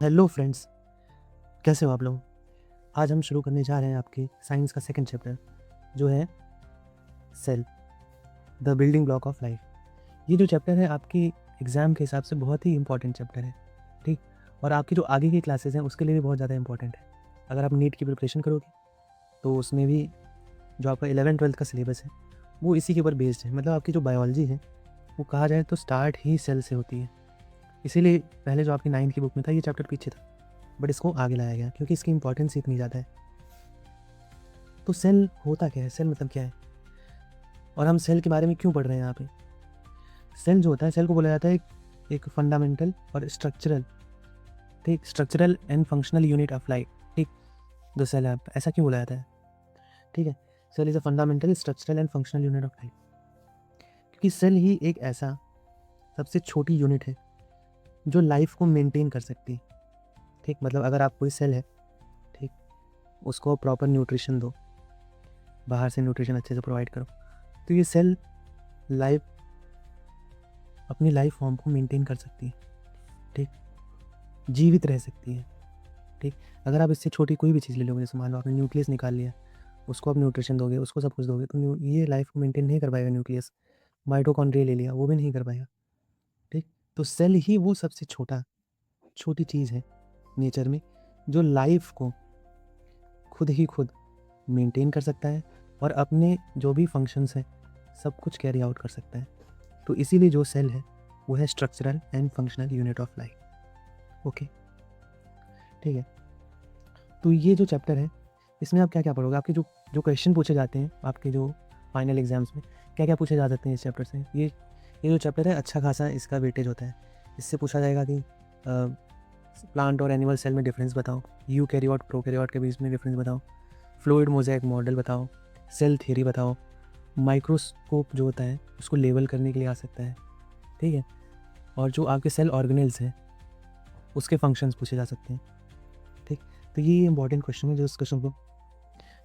Hello friends, कैसे हो आप लोग? आज हम शुरू करने जा रहे हैं आपके साइंस का सेकंड चैप्टर, जो है cell, the building block of life. ये जो चैप्टर है आपकी एग्ज़ाम के हिसाब से बहुत ही इंपॉर्टेंट चैप्टर है, ठीक? और आपकी जो आगे की क्लासेस हैं उसके लिए भी बहुत ज़्यादा इंपॉर्टेंट है। अगर आप नीट की प्रिपरेशन करोगे तो उसमें भी जो आपका 11th-12th का सिलेबस है वो इसी के ऊपर बेस्ड है। मतलब आपकी जो बायोलॉजी है वो कहा जाए तो स्टार्ट ही सेल से होती है। इसीलिए पहले जो आपकी 9th की बुक में था ये चैप्टर पीछे था, बट इसको आगे लाया गया क्योंकि इसकी इंपॉर्टेंस इतनी ज़्यादा है। तो सेल होता क्या है? सेल मतलब क्या है? और हम सेल के बारे में क्यों पढ़ रहे हैं यहाँ पे? सेल जो होता है, सेल को बोला जाता है एक फंडामेंटल और स्ट्रक्चरल, ठीक, structural and functional unit of life, ठीक, द सेल है। ऐसा क्यों बोला जाता है? ठीक है, cell is a fundamental structural and functional unit of life, क्योंकि सेल ही एक ऐसा सबसे छोटी यूनिट है जो लाइफ को मेंटेन कर सकती है। ठीक, मतलब अगर आप कोई सेल है, ठीक, उसको प्रॉपर न्यूट्रिशन दो, बाहर से न्यूट्रिशन अच्छे से प्रोवाइड करो, तो ये सेल लाइफ अपनी लाइफ फॉर्म को मेंटेन कर सकती है, ठीक, जीवित रह सकती है, ठीक। अगर आप इससे छोटी कोई भी चीज़ ले लोगे, जैसे मान लो आपने न्यूक्लियस निकाल लिया, उसको आप न्यूट्रिशन दोगे, उसको सब कुछ दोगे, तो ये लाइफ को मेंटेन नहीं कर पाएगा न्यूक्लियस। माइटोकॉन्ड्रिया ले लिया, वो भी नहीं कर पाएगा, ठीक। तो सेल ही वो सबसे छोटी चीज़ है नेचर में जो लाइफ को खुद मेंटेन कर सकता है और अपने जो भी फंक्शंस हैं सब कुछ कैरी आउट कर सकता है। तो इसीलिए जो सेल है वो है structural and functional unit of life. Okay, ठीक है। तो ये जो चैप्टर है इसमें आप क्या क्या पढ़ोगे? आपके जो जो क्वेश्चन पूछे जाते हैं आपके जो फाइनल एग्जाम्स में, क्या क्या पूछे जा सकते हैं इस चैप्टर से? ये जो चैप्टर है अच्छा खासा इसका वेटेज होता है। इससे पूछा जाएगा कि प्लांट और एनिमल सेल में डिफरेंस बताओ, यूकैरियोट प्रोकैरियोट के बीच में डिफरेंस बताओ, फ्लूइड मोज़ेक मॉडल बताओ, सेल थ्योरी बताओ, माइक्रोस्कोप जो होता है उसको लेवल करने के लिए आ सकता है, ठीक है। और जो आपके सेल ऑर्गेनेल्स हैं उसके फंक्शंस पूछे जा सकते हैं, ठीक। तो ये इंपॉर्टेंट क्वेश्चन है जो इस क्वेश्चन को,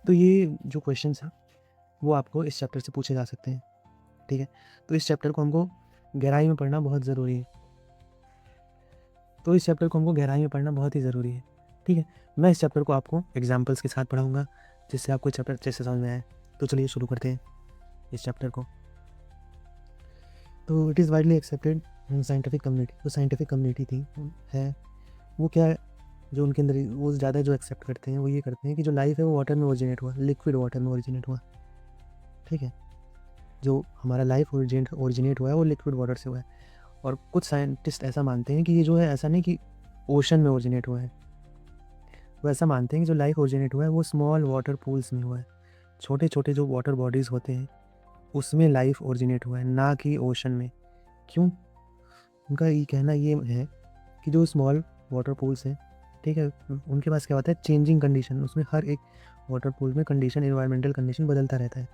तो ये जो क्वेश्चन हैं वो आपको इस चैप्टर से पूछे जा सकते हैं, ठीक है। तो इस चैप्टर को हमको गहराई में पढ़ना बहुत ज़रूरी है, बहुत ही ज़रूरी है, ठीक है। मैं इस चैप्टर को आपको एग्जाम्पल्स के साथ पढ़ाऊँगा जिससे आपको चैप्टर अच्छे से समझ में आए। तो चलिए शुरू करते हैं इस चैप्टर को। तो it is widely accepted in scientific community, जो साइंटिफिक कम्युनिटी थी है वो क्या है, जो उनके अंदर वो ज़्यादा जो एक्सेप्ट करते हैं वो ये करते हैं कि जो लाइफ है वो वाटर में ओरिजिनेट हुआ, लिक्विड वाटर में ओरिजिनेट हुआ, ठीक है। जो हमारा लाइफ ओरिजिनेट हुआ है वो लिक्विड वाटर से हुआ है। और कुछ साइंटिस्ट ऐसा मानते हैं कि ये जो है ऐसा नहीं कि ओशन में ओरिजिनेट हुआ है, वो ऐसा मानते हैं कि जो लाइफ ओरिजिनेट हुआ है वो स्मॉल वाटर पूल्स में हुआ है, छोटे छोटे जो वाटर बॉडीज़ होते हैं उसमें लाइफ ओरिजिनेट हुआ है, ना कि ओशन में। क्यों? उनका ये कहना ये है कि जो स्मॉल वाटर पूल्स हैं, ठीक है, उनके पास क्या होता है, चेंजिंग कंडीशन, उसमें हर एक वाटर पूल में कंडीशन, एनवायरमेंटल कंडीशन बदलता रहता है,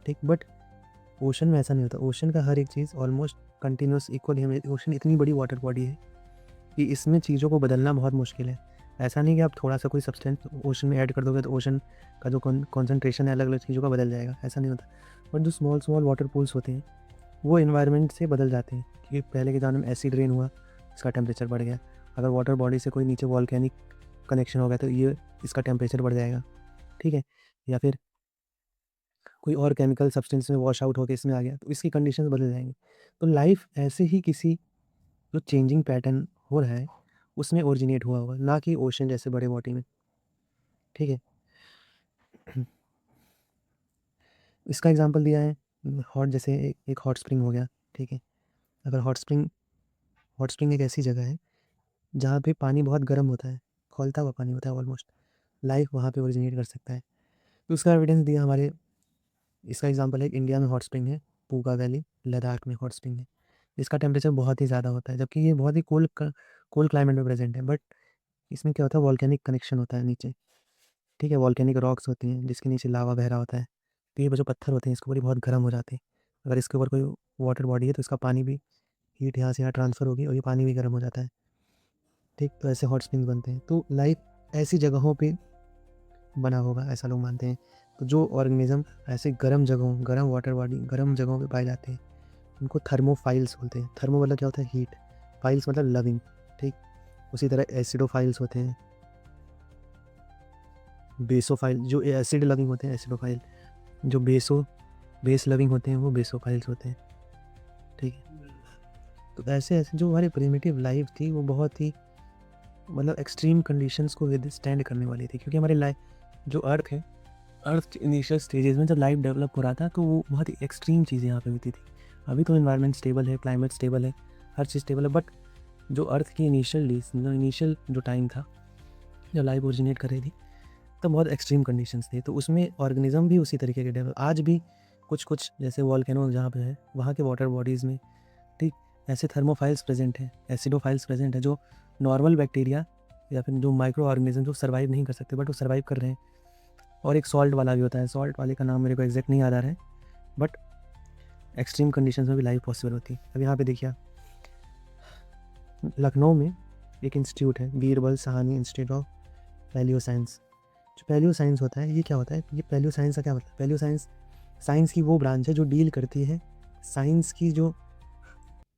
ठीक। बट ओशन में ऐसा नहीं होता, ओशन का हर एक चीज़ ऑलमोस्ट कंटिन्यूस इक्वली, हमें ओशन इतनी बड़ी वाटर बॉडी है कि इसमें चीज़ों को बदलना बहुत मुश्किल है। ऐसा नहीं कि आप थोड़ा सा कोई सब्सटेंस ओशन में ऐड कर दोगे तो ओशन का जो कॉन्सेंट्रेशन है अलग अलग चीज़ों का बदल जाएगा, ऐसा नहीं होता। बट जो स्मॉल स्मॉल वाटर पूल्स होते हैं वो इन्वायरमेंट से बदल जाते हैं, क्योंकि पहले के ज़माने में एसिड रेन हुआ, इसका टेम्परेचर बढ़ गया। अगर वाटर बॉडी से कोई नीचे वॉल्केनिक कनेक्शन हो गया तो ये इसका टेम्परेचर बढ़ जाएगा, ठीक है। या फिर कोई और केमिकल सब्सटेंस में वॉश आउट होकर इसमें आ गया तो इसकी कंडीशंस बदल जाएंगी। तो लाइफ ऐसे ही किसी जो चेंजिंग पैटर्न हो रहा है उसमें ओरिजिनेट हुआ होगा, ना कि ओशन जैसे बड़े बॉडी में, ठीक है। इसका एग्जांपल दिया है हॉट, जैसे एक हॉट स्प्रिंग हो गया, ठीक है। अगर हॉट स्प्रिंग एक ऐसी जगह है जहाँ पे पानी बहुत गर्म होता है, खौलता हुआ पानी होता है ऑलमोस्ट, लाइफ वहाँ पे ओरिजिनेट कर सकता है। तो उसका एविडेंस दिया हमारे, इसका एग्जांपल है इंडिया में हॉट स्प्रिंग है, पूगा वैली लद्दाख में हॉट स्प्रिंग है। इसका टेम्परेचर बहुत ही ज़्यादा होता है जबकि ये बहुत ही कोल्ड क्लाइमेट में प्रेजेंट है। बट इसमें क्या होता है, वॉल्केनिक कनेक्शन होता है नीचे, ठीक है। वॉल्केनिक रॉक्स होती हैं जिसके नीचे लावा बह रहा होता है, तो ये जो पत्थर होते हैं इसके ऊपर ये बहुत गर्म हो जाते हैं। अगर इसके ऊपर कोई वाटर बॉडी है तो इसका पानी भी, हीट यहाँ से यहाँ ट्रांसफ़र होगी और ये पानी भी गर्म हो जाता है, ठीक। तो ऐसे हॉट स्प्रिंग्स बनते हैं। तो लाइफ ऐसी जगहों पे बना होगा ऐसा लोग मानते हैं। तो जो ऑर्गेनिज्म ऐसे गर्म जगहों, गर्म वाटर बॉडी, गर्म जगहों पे पाए जाते हैं इनको थर्मोफाइल्स बोलते हैं। थर्मो मतलब क्या होता है, हीट, फाइल्स मतलब लविंग, ठीक। उसी तरह एसिडोफाइल्स होते हैं, बेसोफाइल जो एसिड लविंग होते हैं एसिडोफाइल, जो बेस लविंग होते हैं वो बेसोफाइल्स होते हैं, ठीक है। तो ऐसे ऐसे जो हमारी प्रिमिटिव लाइफ थी वो बहुत ही मतलब एक्सट्रीम कंडीशंस को विदस्टैंड करने वाली थी, क्योंकि हमारी लाइफ जो अर्थ है, अर्थ इनिशियल स्टेजेस में जब लाइफ डेवलप हो रहा था तो वो बहुत ही एक्सट्रीम चीज़ें यहाँ पे होती थी। अभी तो इन्वायरमेंट स्टेबल है, क्लाइमेट स्टेबल है, हर चीज़ स्टेबल है, बट जो अर्थ की इनिशियल जो टाइम था जब लाइफ ओरिजिनेट कर रही थी तब बहुत एक्सट्रीम कंडीशंस थे। तो उसमें ऑर्गेनिज्म भी उसी तरीके के डेवलप, आज भी कुछ कुछ जैसे वॉल्केनो जहाँ पे है वहाँ के वाटर बॉडीज़ में, ठीक, ऐसे थर्मोफाइल्स प्रेजेंट हैं, एसिडोफाइल्स प्रेजेंट है, जो नॉर्मल बैक्टीरिया या फिर जो माइक्रो ऑर्गेनिज्म जो सर्वाइव नहीं कर सकते बट वो सर्वाइव कर रहे हैं। और एक सॉल्ट वाला भी होता है, सॉल्ट वाले का नाम मेरे को एग्जैक्ट नहीं याद आ रहा है, बट एक्सट्रीम कंडीशंस में भी लाइफ पॉसिबल होती है। अब यहाँ पे देखिए लखनऊ में एक इंस्टीट्यूट है, Birbal Sahni institute of palaeo science. जो पैलियो साइंस होता है ये क्या होता है, ये पैलियो साइंस का क्या मतलब, पैलियो साइंस साइंस की वो ब्रांच है जो डील करती है साइंस की जो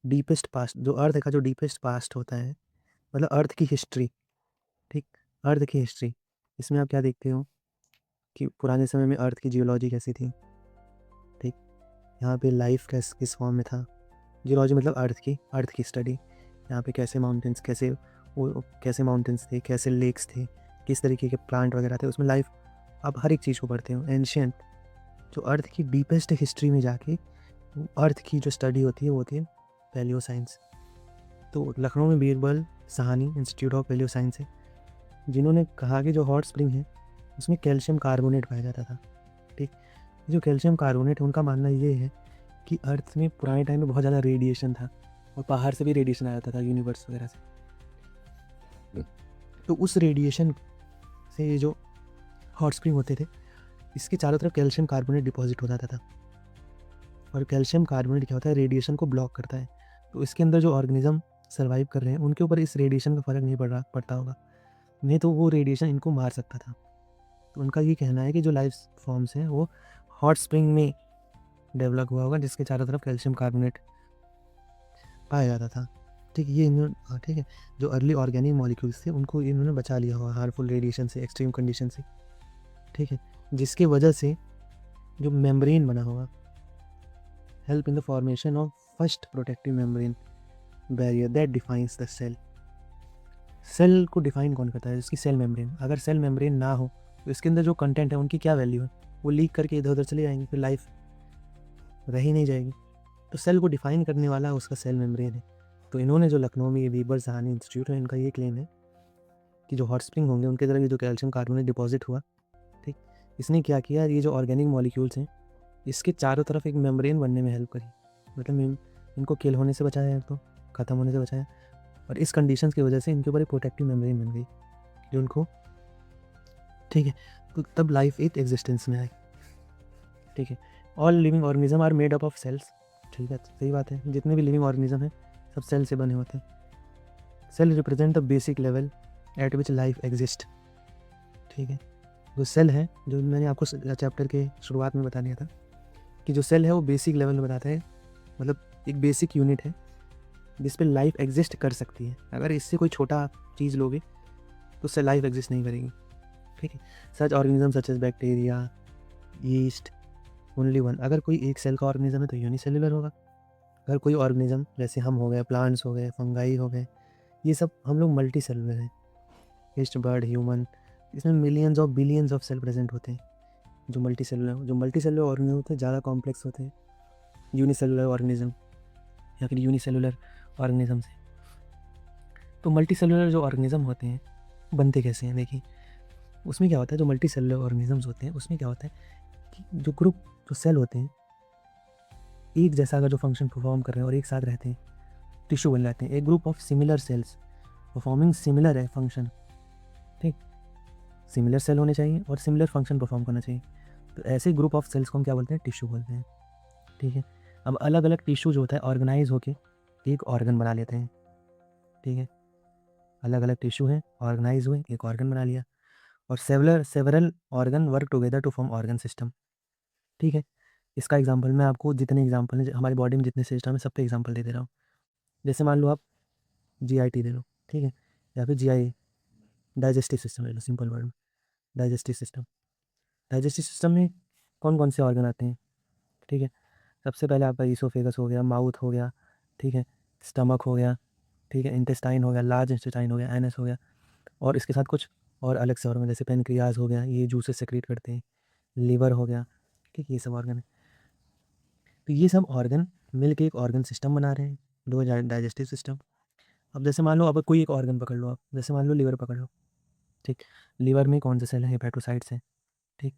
डीपेस्ट पास्ट, जो अर्थ का जो डीपेस्ट पास्ट होता है, मतलब अर्थ की हिस्ट्री, ठीक, अर्थ की हिस्ट्री। इसमें आप क्या देखते हो कि पुराने समय में अर्थ की जियोलॉजी कैसी थी, ठीक, यहाँ पे लाइफ किस फॉर्म में था, जियोलॉजी मतलब अर्थ की स्टडी, यहाँ पे कैसे माउंटेन्स, कैसे माउंटेन्स थे, कैसे लेक्स थे, किस तरीके के प्लांट वगैरह थे, उसमें लाइफ, आप हर एक चीज़ को पढ़ते हो। एंशियंट जो अर्थ की डीपेस्ट हिस्ट्री में जाके अर्थ की जो स्टडी होती है वो होती है पैलियो साइंस। तो लखनऊ में Birbal Sahni institute of palaeo science है, जिन्होंने कहा कि जो हॉट स्प्रिंग है उसमें कैल्शियम कार्बोनेट पाया जाता था, ठीक। जो कैल्शियम कार्बोनेट है उनका मानना ये है कि अर्थ में पुराने टाइम में बहुत ज़्यादा रेडिएशन था और बाहर से भी रेडिएशन आ जाता था यूनिवर्स वगैरह से। तो उस रेडिएशन से ये जो हॉट स्प्रिंग होते थे इसके चारों तरफ कैल्शियम कार्बोनेट डिपॉजिट हो जाता था, और कैल्शियम कार्बोनेट क्या होता है, रेडिएशन को ब्लॉक करता है। तो इसके अंदर जो ऑर्गेनिज्म सर्वाइव कर रहे हैं उनके ऊपर इस रेडिएशन का फ़र्क नहीं पड़ता होगा, नहीं तो वो रेडिएशन इनको मार सकता था। तो उनका ये कहना है कि जो लाइफ फॉर्म्स हैं वो हॉट स्प्रिंग में डेवलप हुआ होगा जिसके चारों तरफ कैल्शियम कार्बोनेट पाया जाता था, ठीक। ये इन्होंने, ठीक है, जो अर्ली ऑर्गेनिक मॉलिक्यूल्स थे उनको इन्होंने बचा लिया होगा हार्मफुल रेडिएशन से, एक्सट्रीम कंडीशन से, ठीक है, जिसकी वजह से जो मेम्ब्रेन बना होगा, help in the formation of first protective membrane barrier that defines the cell. Cell को डिफाइन कौन करता है, इसकी सेल मेम्ब्रेन। अगर सेल मेम्ब्रेन ना हो तो इसके अंदर जो कंटेंट है उनकी क्या वैल्यू है, वो लीक करके इधर उधर चले जाएंगे, फिर लाइफ रह ही नहीं जाएगी। तो सेल को डिफाइन करने वाला उसका सेल मेम्ब्रेन है। तो इन्होंने जो लखनऊ में ये बीरबल साहनी इंस्टीट्यूट है, इनका ये क्लेम है कि जो हॉट स्प्रिंग होंगे उनके तरफ जो कैल्शियम कार्बोनेट डिपॉजिट हुआ, ठीक, इसने क्या किया, ये जो ऑर्गेनिक मॉलिक्यूल्स हैं इसके चारों तरफ एक मेम्ब्रेन बनने में हेल्प करी, मतलब इनको किल होने से बचाया, तो ख़त्म होने से बचाया, और इस कंडीशंस की वजह से इनके ऊपर एक प्रोटेक्टिव मेम्ब्रेन बन गई जो उनको, ठीक है। तो तब लाइफ एक एग्जिस्टेंस में आई, ठीक है। All living organism are made up of cells, ठीक है, सही बात है, जितने भी लिविंग ऑर्गेनिज्म हैं सब सेल से बने होते हैं। Cell represent the basic level at which life exist, ठीक है। जो सेल है, जो मैंने आपको चैप्टर के शुरुआत में बता दिया था कि जो सेल है वो बेसिक लेवल में बताता है, मतलब एक बेसिक यूनिट है जिस पे लाइफ एग्जिस्ट कर सकती है। अगर इससे कोई छोटा चीज़ लोगे तो उससे लाइफ एग्जिस्ट नहीं करेगी, ठीक है। Such organism such as bacteria, yeast, only one. अगर कोई एक सेल का ऑर्गेनिज्म है तो यूनिसेल्युलर होगा। अगर कोई ऑर्गेनिज्म जैसे हम हो गए, प्लांट्स हो गए, फंगाई हो गए, ये सब हम लोग मल्टी सेलुलर हैं। फिश, बर्ड, ह्यूमन, इसमें millions of billions of cell present होते हैं। जो मल्टी सेलुलर ऑर्गेनिज्म होते हैं ज़्यादा कॉम्प्लेक्स होते हैं यूनिसेलुलर ऑर्गेनिज्म या फिर यूनिसेलुलर ऑर्गेनिज्म से। तो मल्टी सेलुलर जो ऑर्गेनिज्म होते हैं बनते कैसे हैं, देखिए उसमें क्या होता है, जो मल्टी सेलुलर ऑर्गेनिजम्स होते हैं उसमें क्या होता है कि जो ग्रुप, जो सेल होते हैं एक जैसा अगर जो फंक्शन परफॉर्म कर रहे हैं और एक साथ रहते हैं, टिश्यू बन जाते हैं, एक group of similar sales performing similar है फंक्शन, ठीक, सिमिलर सेल होने चाहिए और सिमिलर फंक्शन परफॉर्म करना चाहिए। तो ऐसे ग्रुप ऑफ सेल्स को हम क्या बोलते हैं, टिश्यू बोलते हैं, ठीक है। अब अलग अलग टिश्यू जो होता है ऑर्गेनाइज होके एक ऑर्गन बना लेते हैं, ठीक है। अलग अलग टिश्यू हैं, ऑर्गेनाइज हुए, एक ऑर्गन बना लिया, और several organ work together to form organ system, ठीक है। इसका एग्जांपल मैं आपको जितने एग्जांपल हैं हमारी बॉडी में जितने सिस्टम है सब पे एग्जांपल दे दे रहा हूँ। जैसे मान लो आप जीआईटी ले लो, ठीक है, या फिर जीआई डाइजेस्टिव सिस्टम ले लो, सिंपल वर्ड में डाइजेस्टिव सिस्टम। डाइजेस्टिव सिस्टम में कौन कौन से ऑर्गन आते हैं, ठीक है। सबसे पहले आपका ईसोफेगस हो गया, माउथ हो गया, ठीक है, स्टमक हो गया, ठीक है, इंटेस्टाइन हो गया, लार्ज इंटेस्टाइन हो गया, एनएस हो गया, और इसके साथ कुछ और अलग से ऑर्गन जैसे पेनक्रियाज हो गया, ये जूसेस सेक्रेट करते हैं, लीवर हो गया, ठीक है, ये सब ऑर्गन है। तो ये सब ऑर्गन मिल के एक ऑर्गन सिस्टम बना रहे हैं, दो डाइजेस्टिव सिस्टम। अब जैसे मान लो अब कोई एक ऑर्गन पकड़ लो आप, जैसे मान लो लीवर पकड़ लो, ठीक। लीवर में कौन से सेल हैं, हेपेटोसाइट्स हैं, ठीक,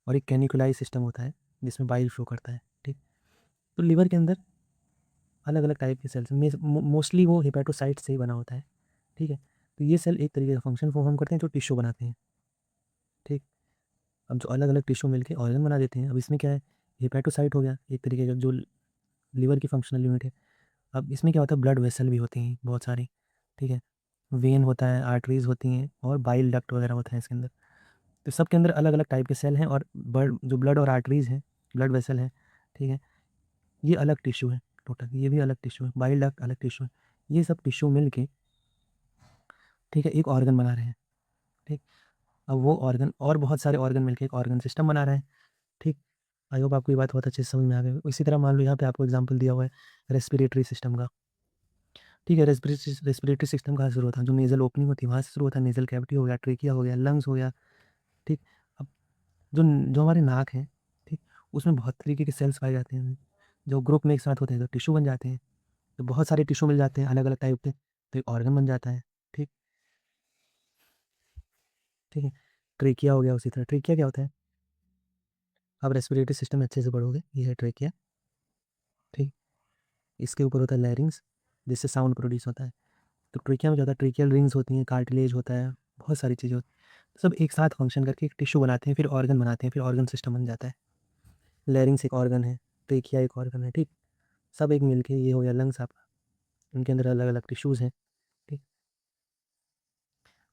और एक कैनिकुलाई सिस्टम होता है जिसमें बाइल फ्लो करता है, ठीक। तो लीवर के अंदर अलग अलग टाइप के सेल्स में मोस्टली वो हेपेटोसाइट से ही बना होता है, ठीक है। तो ये सेल एक तरीके का फंक्शन परफॉर्म करते हैं जो टिश्यू बनाते हैं, ठीक। अब जो अलग अलग टिश्यू मिलके ऑर्गन बना देते हैं, अब इसमें क्या है, हेपेटोसाइट हो गया एक तरीके का जो लीवर की फंक्शनल यूनिट है। अब इसमें क्या होता है, ब्लड वेसल भी होती हैं बहुत सारी, ठीक है, वेन होता है, आर्टरीज होती हैं, और बाइल डक्ट वगैरह होता है इसके अंदर। तो सबके अंदर अलग अलग टाइप के सेल हैं, और जो ब्लड और आर्टरीज हैं, ब्लड वेसल है, ठीक है, ये अलग टिश्यू है टोटल, ये भी अलग टिश्यू है, बाइल डक्ट अलग टिश्यू है, ये सब टिश्यू मिल के, ठीक है, एक ऑर्गन बना रहे हैं, ठीक। अब वो ऑर्गन और बहुत सारे ऑर्गन मिलके एक ऑर्गन सिस्टम बना रहे हैं, ठीक। आई होप आपको ये बात बहुत अच्छे से समझ में आ गई। इसी तरह मान लो यहाँ पे आपको एग्जांपल दिया हुआ है रेस्पिरेटरी सिस्टम का, ठीक है। रेस्पिरेटरी सिस्टम कहाँ से शुरू होता है, जो नेजल ओपनिंग होती है वहाँ से शुरू होता है, नेजल कैविटी हो गया, ट्रेकिया हो गया, लंग्स हो गया, ठीक। अब जो जो हमारे नाक है, ठीक, उसमें बहुत तरीके के सेल्स पाए जाते हैं, जो ग्रुप में एक साथ होते हैं तो टिश्यू बन जाते हैं, तो बहुत सारे टिश्यू मिल जाते हैं अलग अलग टाइप के, तो एक ऑर्गन बन जाता है, ठीक। ठीक है, ट्रेकिया हो गया, उसी तरह ट्रेकिया क्या होता है, आप रेस्पिरेटरी सिस्टम में अच्छे से पढ़ोगे, ये है ट्रेकिया, ठीक। इसके ऊपर होता है लैरिंग्स, जिससे साउंड प्रोड्यूस होता है। तो ट्रेकिया में क्या होता है, ट्रेकियल रिंग्स होती हैं, कार्टिलेज होता है, बहुत सारी चीज़ें होती हैं, सब एक साथ फंक्शन करके एक टिश्यू बनाते हैं, फिर ऑर्गन बनाते हैं, फिर ऑर्गन सिस्टम बन जाता है। लैरिंग्स एक ऑर्गन है, ट्रेकिया एक ऑर्गन है, ठीक। सब एक मिलके ये हो गया लंग्स आपका, उनके अंदर अलग अलग टिश्यूज़ हैं, ठीक,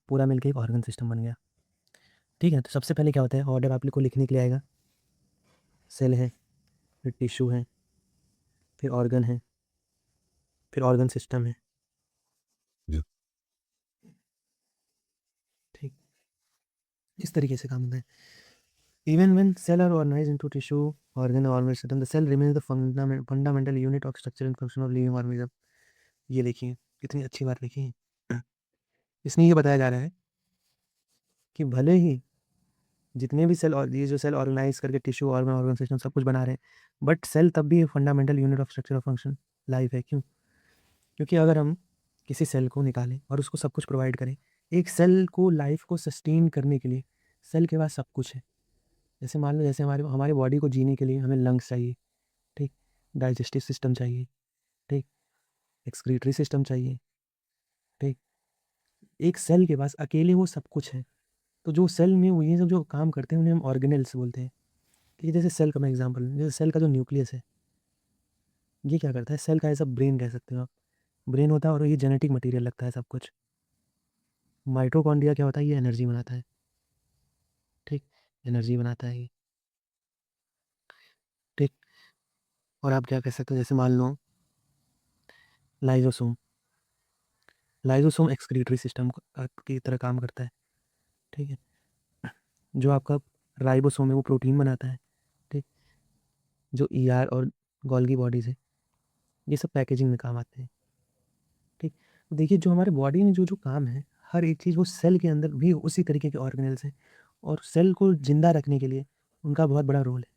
पूरा मिलके एक ऑर्गन सिस्टम बन गया, ठीक है। तो सबसे पहले क्या होता है, ऑर्डर आप लोग को लिखने के लिए आएगा, सेल है, फिर टिश्यू है, फिर ऑर्गन है, फिर ऑर्गन सिस्टम है, ठीक। इस तरीके से काम होता है। Even when cell are organized into tissue, organ, or organ system, the cell remains the fundamental unit of structure and function of living organism. ये देखिए कितनी अच्छी बात लिखी है। इसमें ये बताया जा रहा है कि भले ही जितने भी सेल और ये जो सेल ऑर्गेनाइज करके टिश्यू ऑर्गन ऑर्गन सिस्टम सब कुछ बना रहे हैं, बट सेल तब भी fundamental unit of structure of function life है। क्यों? क्योंकि अगर हम किसी सेल को निकालें और उसको सब कुछ प्रोवाइड करें, एक सेल को लाइफ को सस्टेन करने के लिए सेल के पास सब कुछ है। जैसे मान लो, जैसे हमारे हमारी बॉडी को जीने के लिए हमें लंग्स चाहिए, ठीक, डाइजेस्टिव सिस्टम चाहिए, ठीक, एक्सक्रीटरी सिस्टम चाहिए, ठीक। एक सेल के पास अकेले वो सब कुछ है। तो जो सेल में वो ये सब जो काम करते हैं उन्हें हम ऑर्गेनेल्स बोलते हैं। ठीक है, जैसे सेल का मैं एग्जांपल, जैसे सेल का जो न्यूक्लियस है, ये क्या करता है, सेल का ऐसा ब्रेन कह सकते हो आप, ब्रेन होता है और ये जेनेटिक मटेरियल लगता है सब कुछ। माइटोकॉन्ड्रिया क्या होता है, ये एनर्जी बनाता है, ठीक, एनर्जी बनाता है ये, ठीक। और आप क्या कह सकते हो, जैसे मान लो लाइजोसोम, लाइजोसोम एक्सक्रीटरी सिस्टम की तरह काम करता है, ठीक है। जो आपका राइबोसोम है वो प्रोटीन बनाता है, ठीक। जो ईआर और गोल्गी बॉडीज़ है, ये सब पैकेजिंग में काम आते हैं, ठीक। तो देखिए जो हमारे बॉडी में जो जो काम है, हर एक चीज़ वो सेल के अंदर भी उसी तरीके के ऑर्गेनेल्स हैं, और सेल को जिंदा रखने के लिए उनका बहुत बड़ा रोल है,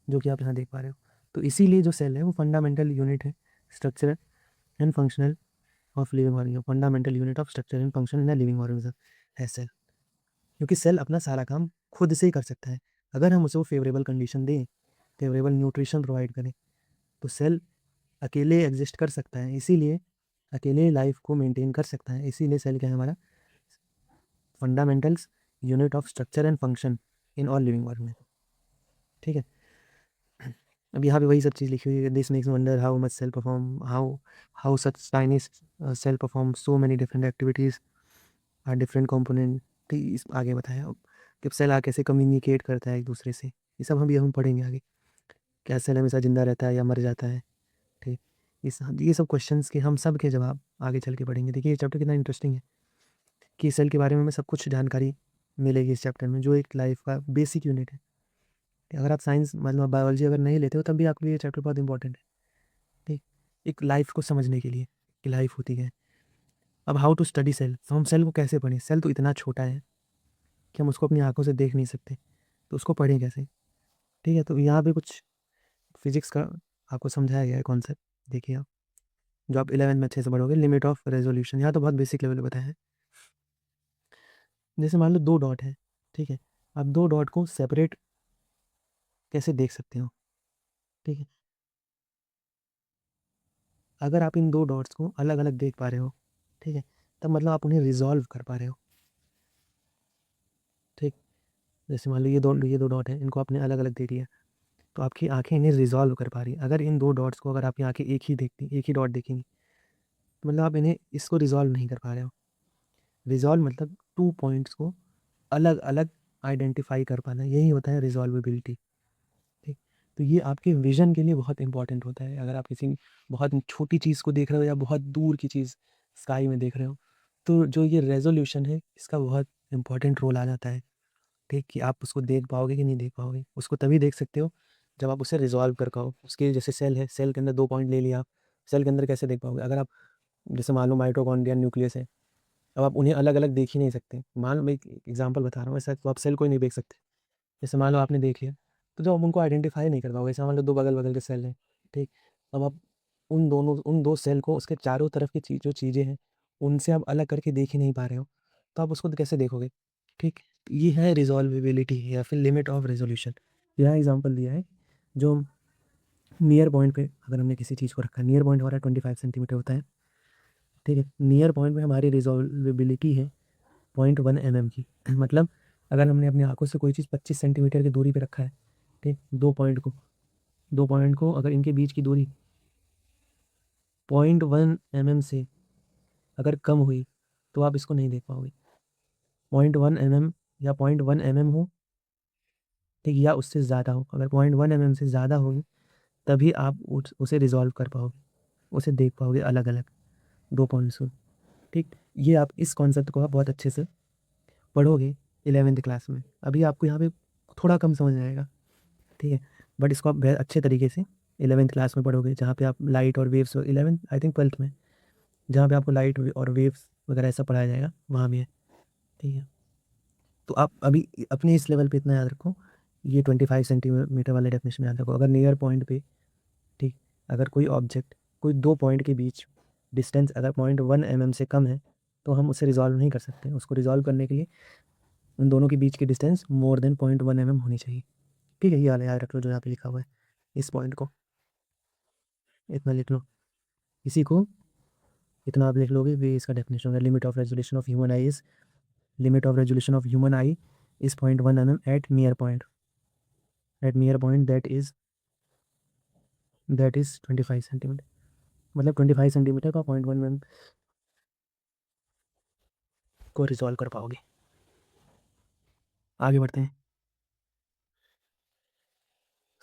जो कि आप यहाँ देख पा रहे हो। तो इसीलिए जो सेल है वो फंडामेंटल यूनिट है, structure and functional of living organism, fundamental unit of structure and function in a living organism है सेल। क्योंकि सेल अपना सारा काम खुद से ही कर सकता है, अगर हम उसे वो फेवरेबल कंडीशन दें, फेवरेबल न्यूट्रिशन प्रोवाइड करें, तो सेल अकेले एग्जिस्ट कर सकता है, इसीलिए अकेले लाइफ को मेंटेन कर सकता है, इसीलिए सेल क्या है हमारा fundamentals unit of structure and function in all living organism, ठीक है। अब यहाँ पे वही सब चीज़ लिखी हुई है, this makes wonder how much cell perform, how how such tiny cell perform so many different activities are different component, ठीक। इस आगे बताया अब कि सेल कैसे कम्युनिकेट करता है एक दूसरे से, ये सब हम पढ़ेंगे आगे। क्या सेल हमेशा ज़िंदा रहता है या मर जाता है? ठीक, ये सब क्वेश्चंस के हम सब के जवाब आगे चल के पढ़ेंगे। देखिए ये चैप्टर कितना इंटरेस्टिंग है कि सेल के बारे में हमें सब कुछ जानकारी मिलेगी इस चैप्टर में, जो एक लाइफ का बेसिक यूनिट है। अगर आप साइंस मतलब बायोलॉजी अगर नहीं लेते हो तब भी आपके लिए ये चैप्टर बहुत इंपॉर्टेंट है। ठीक, एक लाइफ को समझने के लिए कि लाइफ होती है। अब हाउ टू स्टडी सेल, तो हम सेल को कैसे पढ़ें? सेल तो इतना छोटा है कि हम उसको अपनी आंखों से देख नहीं सकते, तो उसको पढ़ें कैसे? ठीक है, तो यहाँ पे कुछ फिजिक्स का आपको समझाया गया है कॉन्सेप्ट, देखिए आप, जो आप 11th में अच्छे से पढ़ोगे। लिमिट ऑफ रेजोल्यूशन, यहाँ तो बहुत बेसिक लेवल पे बताया है। जैसे मान लो 2 डॉट है, ठीक है, आप 2 डॉट को सेपरेट कैसे देख सकते हो? ठीक है, अगर आप इन 2 डॉट्स को अलग अलग देख पा रहे हो, ठीक है, तब मतलब आप उन्हें रिजॉल्व कर पा रहे हो। ठीक, जैसे मान लो ये दो डॉट हैं, इनको आपने अलग अलग देख लिया, तो आपकी आंखें इन्हें रिजॉल्व कर पा रही है। अगर इन 2 डॉट्स को अगर आपकी आंखें एक ही डॉट देखेंगी, तो मतलब आप इन्हें इसको रिजॉल्व नहीं कर पा रहे हो। रिजॉल्व मतलब 2 पॉइंट्स को अलग अलग आइडेंटिफाई कर पाना, यही होता है रिजॉल्वेबिलिटी। ठीक, तो ये आपके विजन के लिए बहुत इंपॉर्टेंट होता है। अगर आप किसी बहुत छोटी चीज़ को देख रहे हो या बहुत दूर की चीज़ स्काई में देख रहे हो, तो जो ये रेजोल्यूशन है इसका बहुत इंपॉर्टेंट रोल आ जाता है। ठीक, कि आप उसको देख पाओगे कि नहीं देख पाओगे। उसको तभी देख सकते हो जब आप उसे रिजॉल्व कर पाओ। उसके जैसे सेल है, सेल के अंदर 2 पॉइंट ले लिया आप, सेल के अंदर कैसे देख पाओगे? अगर आप जैसे मान लो माइटोकॉन्ड्रिया न्यूक्लियस है, अब आप उन्हें अलग अलग देख ही नहीं सकते। मान लो मैं एक एग्जाम्पल बता रहा हूँ, ऐसा तो आप सेल को ही नहीं देख सकते। जैसे मान लो आपने देख लिया, तो जब आप उनको आइडेंटिफाई नहीं कर पाओगे, जैसे मान लो 2 बगल बगल के सेल हैं, ठीक, अब आप उन 2 सेल को उसके चारों तरफ की जो चीज़ें हैं उनसे आप अलग करके देख ही नहीं पा रहे हो, तो आप उसको तो कैसे देखोगे? ठीक, ये है रिजॉल्वेबिलिटी या फिर लिमिट ऑफ रेजोल्यूशन। यह एग्जांपल दिया है, जो नियर पॉइंट पे अगर हमने किसी चीज़ को रखा है, नियर पॉइंट हमारा 25 सेंटीमीटर होता है, ठीक है, नियर पॉइंट में हमारी रिजॉल्वेबिलिटी है 0.1 mm की। मतलब अगर हमने अपनी आंखों से कोई चीज़ 25 सेंटीमीटर की दूरी पे रखा है, ठीक, 2 पॉइंट को अगर इनके बीच की दूरी 0.1 mm से अगर कम हुई तो आप इसको नहीं देख पाओगे। 0.1 mm या 0.1 mm हो, ठीक, या उससे ज़्यादा हो। अगर 0.1 mm से ज़्यादा होगी तभी आप उसे रिजॉल्व कर पाओगे, उसे देख पाओगे अलग अलग 2 पॉइंट्स को। ठीक, ये आप इस कॉन्सेप्ट को आप बहुत अच्छे से पढ़ोगे 11th क्लास में। अभी आपको यहाँ पे थोड़ा कम समझ में आएगा, ठीक है, बट इसको आप बहुत अच्छे तरीके से 11th क्लास में पढ़ोगे, जहाँ पे आप लाइट और waves, 11th I think 12th में, जहाँ पे आपको लाइट और वेव्स वगैरह ऐसा पढ़ाया जाएगा, वहाँ भी है। ठीक है, तो आप अभी अपने इस लेवल पे इतना याद रखो, ये 25 सेंटीमीटर वाले डेफिनेशन याद रखो। अगर नियर पॉइंट पे, ठीक, अगर कोई ऑब्जेक्ट कोई 2 पॉइंट के बीच डिस्टेंस अगर 0.1 mm से कम है, तो हम उसे रिजॉल्व नहीं कर सकते। उसको रिजॉल्व करने के लिए उन दोनों के बीच की डिस्टेंस मोर देन 0.1 mm होनी चाहिए। ठीक है, ये वाला याद रख लो जो यहाँ पे लिखा हुआ है, इस पॉइंट को इतना लिख लो। इसी को इतना आप लिख लोगे, वे इसका डेफिनेशन होगा। Limit of resolution of human eye is, limit of resolution of human eye is 0.1 mm at near point that is 25 centimetre. मतलब 25 सेंटीमीटर का 0.1 mm को रिजॉल्व कर पाओगे। आगे बढ़ते हैं।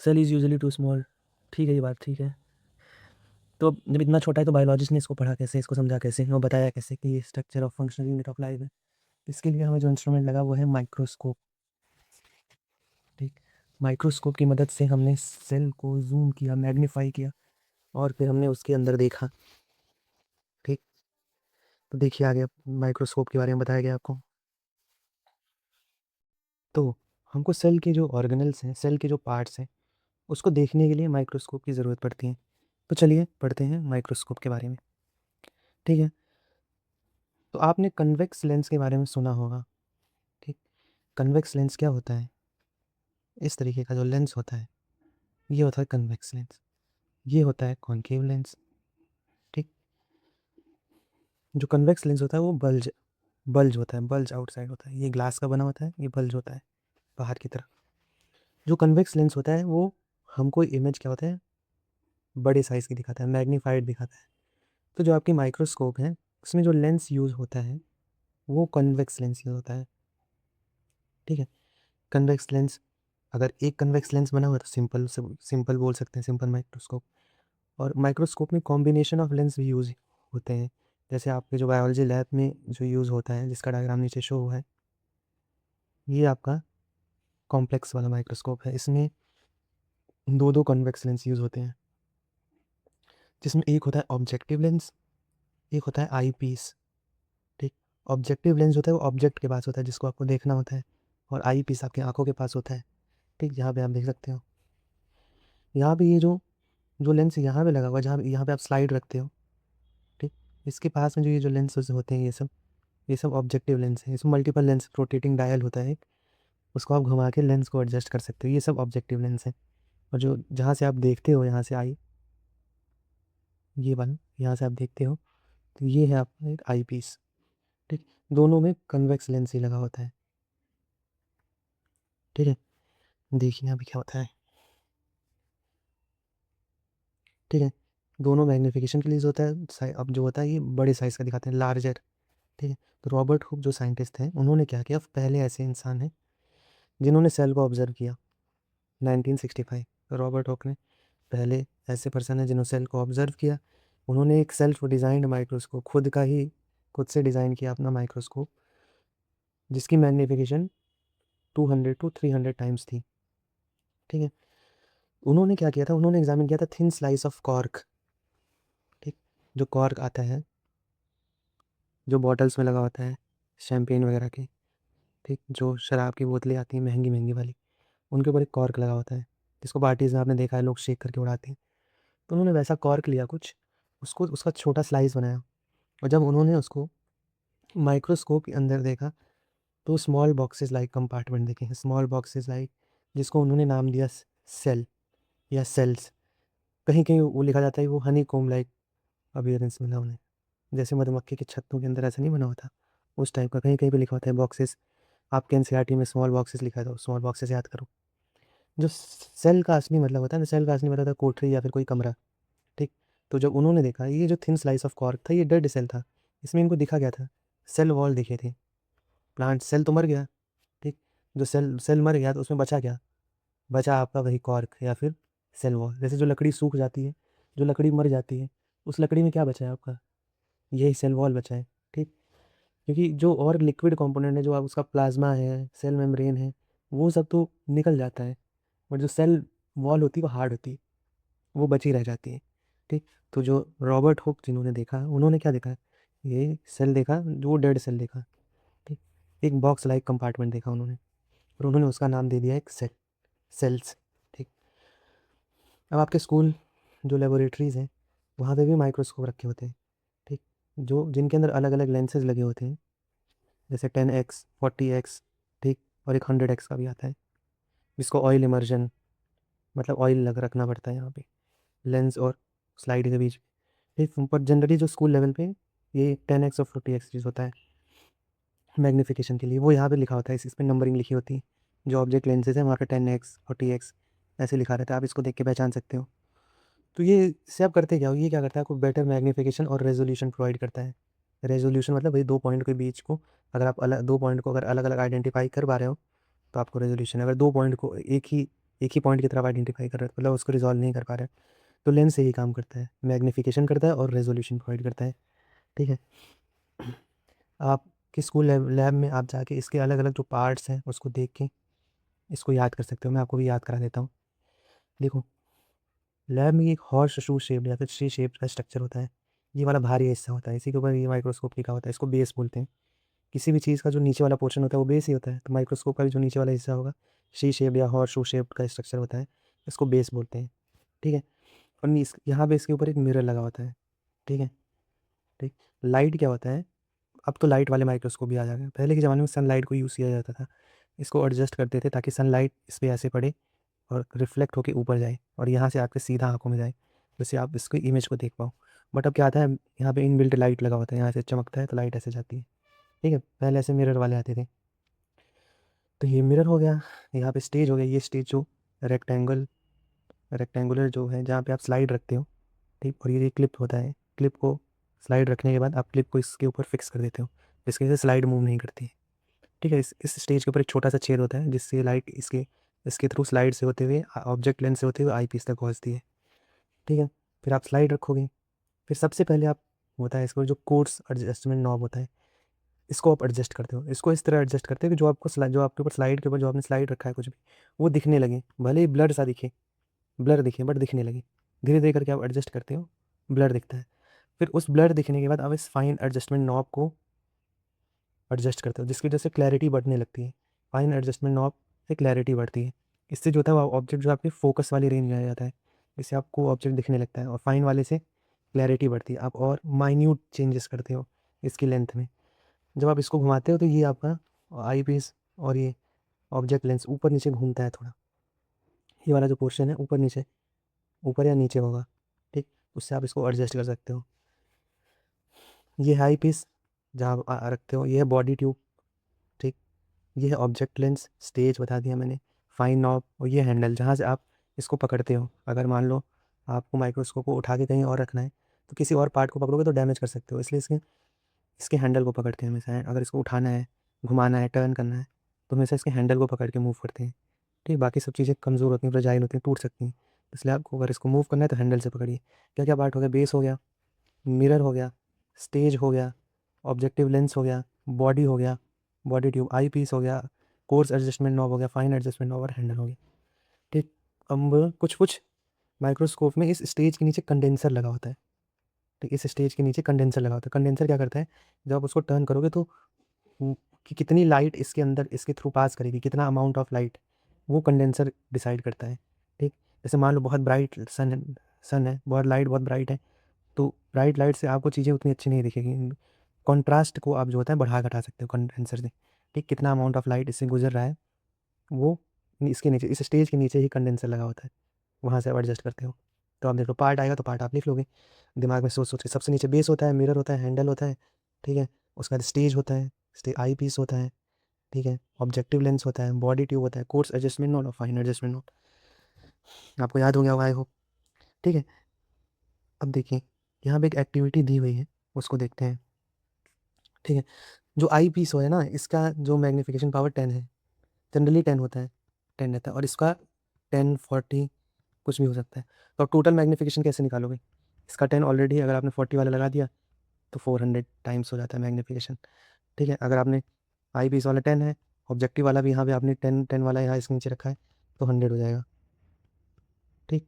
Cell is usually too small, ठीक है, ये बात ठीक है। तो जब इतना छोटा है तो बायोलॉजिस्ट ने इसको पढ़ा कैसे, इसको समझा कैसे और बताया कैसे कि ये structure of functional unit of life है? इसके लिए हमें जो इंस्ट्रूमेंट लगा वो है माइक्रोस्कोप। ठीक, माइक्रोस्कोप की मदद से हमने सेल को जूम किया, मैग्नीफाई किया और फिर हमने उसके अंदर देखा। ठीक, तो देखिए आगे माइक्रोस्कोप के बारे में बताया गया आपको। तो हमको सेल के जो ऑर्गेनल्स हैं, सेल के जो पार्ट्स हैं, उसको देखने के लिए माइक्रोस्कोप की ज़रूरत पड़ती है। तो चलिए पढ़ते हैं माइक्रोस्कोप के बारे में। ठीक है, तो आपने कन्वेक्स लेंस के बारे में सुना होगा। ठीक, कन्वेक्स लेंस क्या होता है? इस तरीके का जो लेंस होता है ये होता है कन्वेक्स लेंस, ये होता है कॉन्केव लेंस। ठीक, जो कन्वेक्स लेंस होता है वो बल्ज बल्ज होता है, बल्ज आउटसाइड होता है। ये ग्लास का बना होता है, ये बल्ज होता है बाहर की तरफ। जो कन्वेक्स लेंस होता है वो हमको इमेज क्या होता है, बड़े साइज़ की दिखाता है, मैग्नीफाइड दिखाता है। तो जो आपकी माइक्रोस्कोप है उसमें जो लेंस यूज़ होता है वो कन्वेक्स लेंस यूज़ होता है। ठीक है, कन्वेक्स लेंस अगर एक कन्वेक्स लेंस बना हुआ है तो सिंपल बोल सकते हैं, सिंपल माइक्रोस्कोप। और माइक्रोस्कोप में कॉम्बिनेशन ऑफ लेंस भी यूज़ होते हैं, जैसे आपके जो बायोलॉजी लैब में जो यूज़ होता है, जिसका डायग्राम नीचे शो हुआ है, ये आपका कॉम्प्लेक्स वाला माइक्रोस्कोप है। इसमें दो दो कन्वेक्स लेंस यूज़ होते हैं, जिसमें एक होता है ऑब्जेक्टिव लेंस, एक होता है आई पीस। ठीक, ऑब्जेक्टिव लेंस होता है वो ऑब्जेक्ट के पास होता है जिसको आपको देखना होता है, और आई पीस आपकी आंखों के पास होता है। ठीक, यहाँ पे आप देख सकते हो, यहाँ पे ये जो जो लेंस यहाँ पे लगा हुआ है, जहाँ यहाँ पे आप स्लाइड रखते हो, ठीक, इसके पास में जो ये जो लेंस होते हैं, ये सब ऑब्जेक्टिव लेंस है। इसमें मल्टीपल लेंस रोटेटिंग डायल होता है, उसको आप घुमा के लेंस को एडजस्ट कर सकते हो। ये सब ऑब्जेक्टिव लेंस है। और जो जहाँ से आप देखते हो, यहाँ से आई, ये वाला यहाँ से आप देखते हो, तो ये है आपका एक आई पीस। ठीक, दोनों में कन्वेक्स लेंस ही लगा होता है। ठीक है, देखिए यहाँ पे क्या होता है। ठीक है, दोनों मैग्नीफिकेशन के लिए होता है। अब जो होता है ये बड़े साइज़ का दिखाते हैं, लार्जर। ठीक है, तो रॉबर्ट हुक जो साइंटिस्ट हैं, उन्होंने क्या किया, पहले ऐसे इंसान हैं जिन्होंने सेल को ऑब्जर्व किया 1965। तो रॉबर्ट हुक ने पहले ऐसे पर्सन है जिन्होंने सेल को ऑब्जर्व किया। उन्होंने एक सेल्फ डिज़ाइंड माइक्रोस्कोप, खुद से डिज़ाइन किया अपना माइक्रोस्कोप, जिसकी मैग्नीफिकेशन 200 to 300 टाइम्स थी। ठीक है, उन्होंने क्या किया था, उन्होंने एग्जामिन किया था थिन स्लाइस ऑफ कॉर्क। ठीक, जो कॉर्क आता है, जो बॉटल्स में लगा होता है शैम्पेन वगैरह के, ठीक, जो शराब की बोतलें आती हैं महंगी महंगी वाली, उनके ऊपर एक कॉर्क लगा होता है, जिसको पार्टीज़ में आपने देखा है लोग शेक करके उड़ाते हैं। तो उन्होंने वैसा कॉर्क लिया कुछ, उसको उसका छोटा स्लाइस बनाया, और जब उन्होंने उसको माइक्रोस्कोप के अंदर देखा, तो स्मॉल बॉक्सेस लाइक कंपार्टमेंट देखे हैं, स्मॉल बॉक्सेस लाइक, जिसको उन्होंने नाम दिया सेल या सेल्स। कहीं कहीं वो लिखा जाता है वो हनी कोम लाइक अपियरेंस मिला उन्हें, जैसे मधुमक्खी के छत्तों के अंदर ऐसा नहीं बना होता, उस टाइप का कहीं कहीं पे लिखा होता है बॉक्सेस। आपके एनसीईआरटी में स्मॉल बॉक्सेस लिखा है, तो स्मॉल बॉक्सेस याद करो। जो सेल का असली मतलब होता है ना, सेल का असली मतलब होता है कोठरी या फिर कोई कमरा। ठीक, तो जब उन्होंने देखा ये जो थिन स्लाइस ऑफ कॉर्क था, ये डेड सेल था, इसमें इनको दिखा गया था, सेल वॉल दिखे थे। प्लांट सेल तो मर गया, ठीक, जो सेल सेल मर गया तो उसमें बचा क्या, बचा आपका वही कॉर्क या फिर सेल वॉल। जैसे जो लकड़ी सूख जाती है, जो लकड़ी मर जाती है, उस लकड़ी में क्या बचा है आपका, यही सेल वॉल बचा है। ठीक, क्योंकि जो और लिक्विड कंपोनेंट है, जो आप उसका प्लाज्मा है, सेल मेम्ब्रेन है, वो सब तो निकल जाता है, बट जो सेल वॉल होती है वो हार्ड होती है, वो बची रह जाती है। ठीक, तो जो रॉबर्ट हुक जिन्होंने देखा, उन्होंने क्या देखा, ये सेल देखा, जो डेड सेल देखा। ठीक, एक बॉक्स लाइक कंपार्टमेंट देखा उन्होंने, और उन्होंने उसका नाम दे दिया एक सेल्स। ठीक, अब आपके स्कूल जो लेबोरेटरीज़ हैं, वहाँ पे भी माइक्रोस्कोप रखे होते हैं। ठीक, जो जिनके अंदर अलग अलग लेंसेज लगे होते हैं, जैसे 10x 40x, ठीक, और एक 100x का भी आता है, जिसको ऑयल इमर्जन, मतलब ऑयल लग रखना पड़ता है यहाँ पे लेंस और स्लाइड के बीच। ठीक, पर जनरली जो स्कूल लेवल पे ये 10x और 40x यूज़ होता है मैग्नीफिकेशन के लिए, वो यहाँ पे लिखा होता है, इस पर नंबरिंग लिखी होती है। जो ऑब्जेक्ट लेंसेज है वहाँ पे 10x 40x ऐसे लिखा रहता है, आप इसको देख के पहचान सकते हो। तो ये इससे आप करते क्या हो, ये क्या करता है, आपको बेटर मैग्नीफिकेशन और रेजोल्यूशन प्रोवाइड करता है। रेजोल्यूशन मतलब वही दो पॉइंट के बीच को, अगर आप दो पॉइंट को अगर अलग अलग आइडेंटिफाई कर पा रहे हो, तो आपको रेजोल्यूशन है। अगर दो पॉइंट को एक ही पॉइंट की तरफ आइडेंटिफाई कर रहे हो, मतलब उसको रिजॉल्व नहीं कर पा रहे, तो लेंस से ही काम करता है, मैग्नीफिकेशन करता है और रेजोल्यूशन प्रोवाइड करता है। ठीक है, आपके स्कूल लैब में आप जाके इसके अलग अलग जो पार्ट्स हैं उसको देख के इसको याद कर सकते हो। मैं आपको भी याद करा देता हूँ। देखो, लैब में एक हॉर्स शू शेप या फिर सी शेप का स्ट्रक्चर होता है, ये वाला भारी हिस्सा होता है, इसी के ऊपर ये माइक्रोस्कोप लिखा होता है, इसको बेस बोलते हैं। किसी भी चीज़ का जो नीचे वाला पोर्शन होता है वो बेस ही होता है, तो माइक्रोस्कोप का भी जो नीचे वाला हिस्सा होगा, सी शेप या हॉर्स शू शेप का स्ट्रक्चर होता है, इसको बेस बोलते हैं। ठीक है, और यहाँ पे इसके ऊपर एक मिरर लगा होता है। ठीक है, ठीक, लाइट क्या होता है, अब तो लाइट वाले माइक्रोस्कोप भी आ जा गए, पहले के ज़माने में सनलाइट को यूज़ किया जाता था, इसको एडजस्ट करते थे ताकि सनलाइट इस पर ऐसे पड़े और रिफ्लेक्ट होकर ऊपर जाए और यहाँ से आपके सीधा आंखों में जाए, जैसे आप इसको इमेज को देख पाओ। बट अब क्या आता है, यहाँ पे इनबिल्ट लाइट लगा होता है, यहाँ से चमकता है तो लाइट ऐसे जाती है। ठीक है, पहले ऐसे मिरर वाले आते थे। तो ये मिरर हो गया, यहाँ पे स्टेज हो गया, ये स्टेज जो रेक्टेंगुलर जो है जहाँ पे आप स्लाइड रखते हो। ठीक, और ये क्लिप होता है, क्लिप को स्लाइड रखने के बाद आप क्लिप को इसके ऊपर फिक्स कर देते हो, जिसकी वजह से स्लाइड मूव नहीं करती है। ठीक है, इस स्टेज के ऊपर एक छोटा सा छेद होता है जिससे लाइट इसके इसके थ्रू स्लाइड से होते हुए ऑब्जेक्ट लेंस से होते हुए आई पीस तक पहुँचती है। ठीक है, फिर आप स्लाइड रखोगे, फिर सबसे पहले आप होता है इसको जो कोर्स एडजस्टमेंट नॉब होता है, इसको आप एडजस्ट करते हो। इसको इस तरह एडजस्ट करते हो कि जो आपको जो आपके ऊपर स्लाइड के ऊपर जो आपने स्लाइड रखा है कुछ भी, वो दिखने लगे, भले ही ब्लर सा दिखे, ब्लर दिखे बट दिखने लगे। धीरे धीरे करके आप एडजस्ट करते हो, ब्लर दिखता है। फिर उस ब्लर दिखने के बाद आप इस फाइन एडजस्टमेंट नॉब को एडजस्ट करते हो, जिसकी वजह से क्लैरिटी बढ़ने लगती है। फाइन एडजस्टमेंट नॉब से क्लैरिटी बढ़ती है। इससे जो होता है वो ऑब्जेक्ट जो आपके फोकस वाली रेंज में आ जाता है, इससे आपको ऑब्जेक्ट दिखने लगता है। और फाइन वाले से क्लैरिटी बढ़ती है, आप और माइन्यूट चेंजेस करते हो इसकी लेंथ में। जब आप इसको घुमाते हो तो ये आपका आई पीस और ये ऑब्जेक्ट लेंस ऊपर नीचे घूमता है थोड़ा। ये वाला जो पोर्शन है ऊपर नीचे, ऊपर या नीचे होगा, ठीक। उससे आप इसको एडजस्ट कर सकते हो। ये है आई पीस जहाँ आप रखते हो, ये है बॉडी ट्यूब, ठीक। ये है ऑब्जेक्ट लेंस, स्टेज बता दिया मैंने, फाइन नॉब, और ये हैंडल जहाँ से आप इसको पकड़ते हो। अगर मान लो आपको माइक्रोस्कोप को उठा के कहीं और रखना है तो किसी और पार्ट को पकड़ोगे तो डैमेज कर सकते हो, इसलिए इसके इसके हैंडल को पकड़ते हैं हमेशा। अगर इसको उठाना है, घुमाना है, टर्न करना है तो हमेशा इसके हैंडल को पकड़ के मूव करते हैं, ठीक। बाकी सब चीज़ें कमज़ोर होती हैं, फ्रेजाइल होती हैं, टूट सकती हैं, इसलिए आपको अगर इसको मूव करना है तो हैंडल से पकड़िए। क्या क्या पार्ट हो गया, बेस हो गया, मिरर हो गया, स्टेज हो गया, ऑब्जेक्टिव लेंस हो गया, बॉडी हो गया, बॉडी ट्यूब, आई पीस हो गया, कोर्स एडजस्टमेंट नॉब हो गया, फाइन एडजस्टमेंट नॉब और हैंडल हो गया, ठीक। अब कुछ कुछ माइक्रोस्कोप में इस स्टेज के नीचे कंडेंसर लगा होता है, ठीक। इस स्टेज के नीचे कंडेंसर लगा होता है। कंडेंसर क्या करता है, जब आप उसको टर्न करोगे तो कि कितनी लाइट इसके अंदर इसके थ्रू पास करेगी, कितना अमाउंट ऑफ लाइट, वो कंडेंसर डिसाइड करता है, ठीक। जैसे मान लो बहुत ब्राइट सन है, बहुत लाइट बहुत ब्राइट है, तो ब्राइट लाइट से आपको चीज़ें उतनी अच्छी नहीं दिखेगी। कॉन्ट्रास्ट को आप जो होता है बढ़ा घटा सकते हो कंडेंसर से, ठीक। कितना अमाउंट ऑफ लाइट इससे गुजर रहा है वो इसके नीचे, इस स्टेज के नीचे ही कंडेंसर लगा होता है, वहाँ से आप एडजस्ट करते हो। तो आप देख लो पार्ट आएगा तो पार्ट आप लिख लोगे दिमाग में सोच सोच के। सबसे नीचे बेस होता है, मिरर होता है, हैंडल होता है, ठीक है। उसके बाद स्टेज होता है, आई पीस होता है, ठीक है। ऑब्जेक्टिव लेंस होता है, बॉडी ट्यूब होता है, कोर्स एडजस्टमेंट नोट और फाइन एडजस्टमेंट नोट। आपको याद हो गया होगा आई होप, ठीक है। अब देखिए यहाँ पे एक एक्टिविटी दी हुई है, उसको देखते हैं, ठीक है। जो आई पीस हो है ना, इसका जो मैग्नीफिकेशन पावर 10 है, जनरली 10 होता है, 10 रहता है, और इसका 10 40 कुछ भी हो सकता है। तो आप टोटल मैग्नीफिकेशन कैसे निकालोगे, इसका 10 ऑलरेडी अगर आपने 40 वाला लगा दिया तो 400 टाइम्स हो जाता है मैग्नीफिकेशन, ठीक है। अगर आपने आई पीस वाला 10 है, ऑब्जेक्टिव वाला भी यहाँ पे आपने 10 वाला यहाँ इसके नीचे रखा है तो 100 हो जाएगा, ठीक।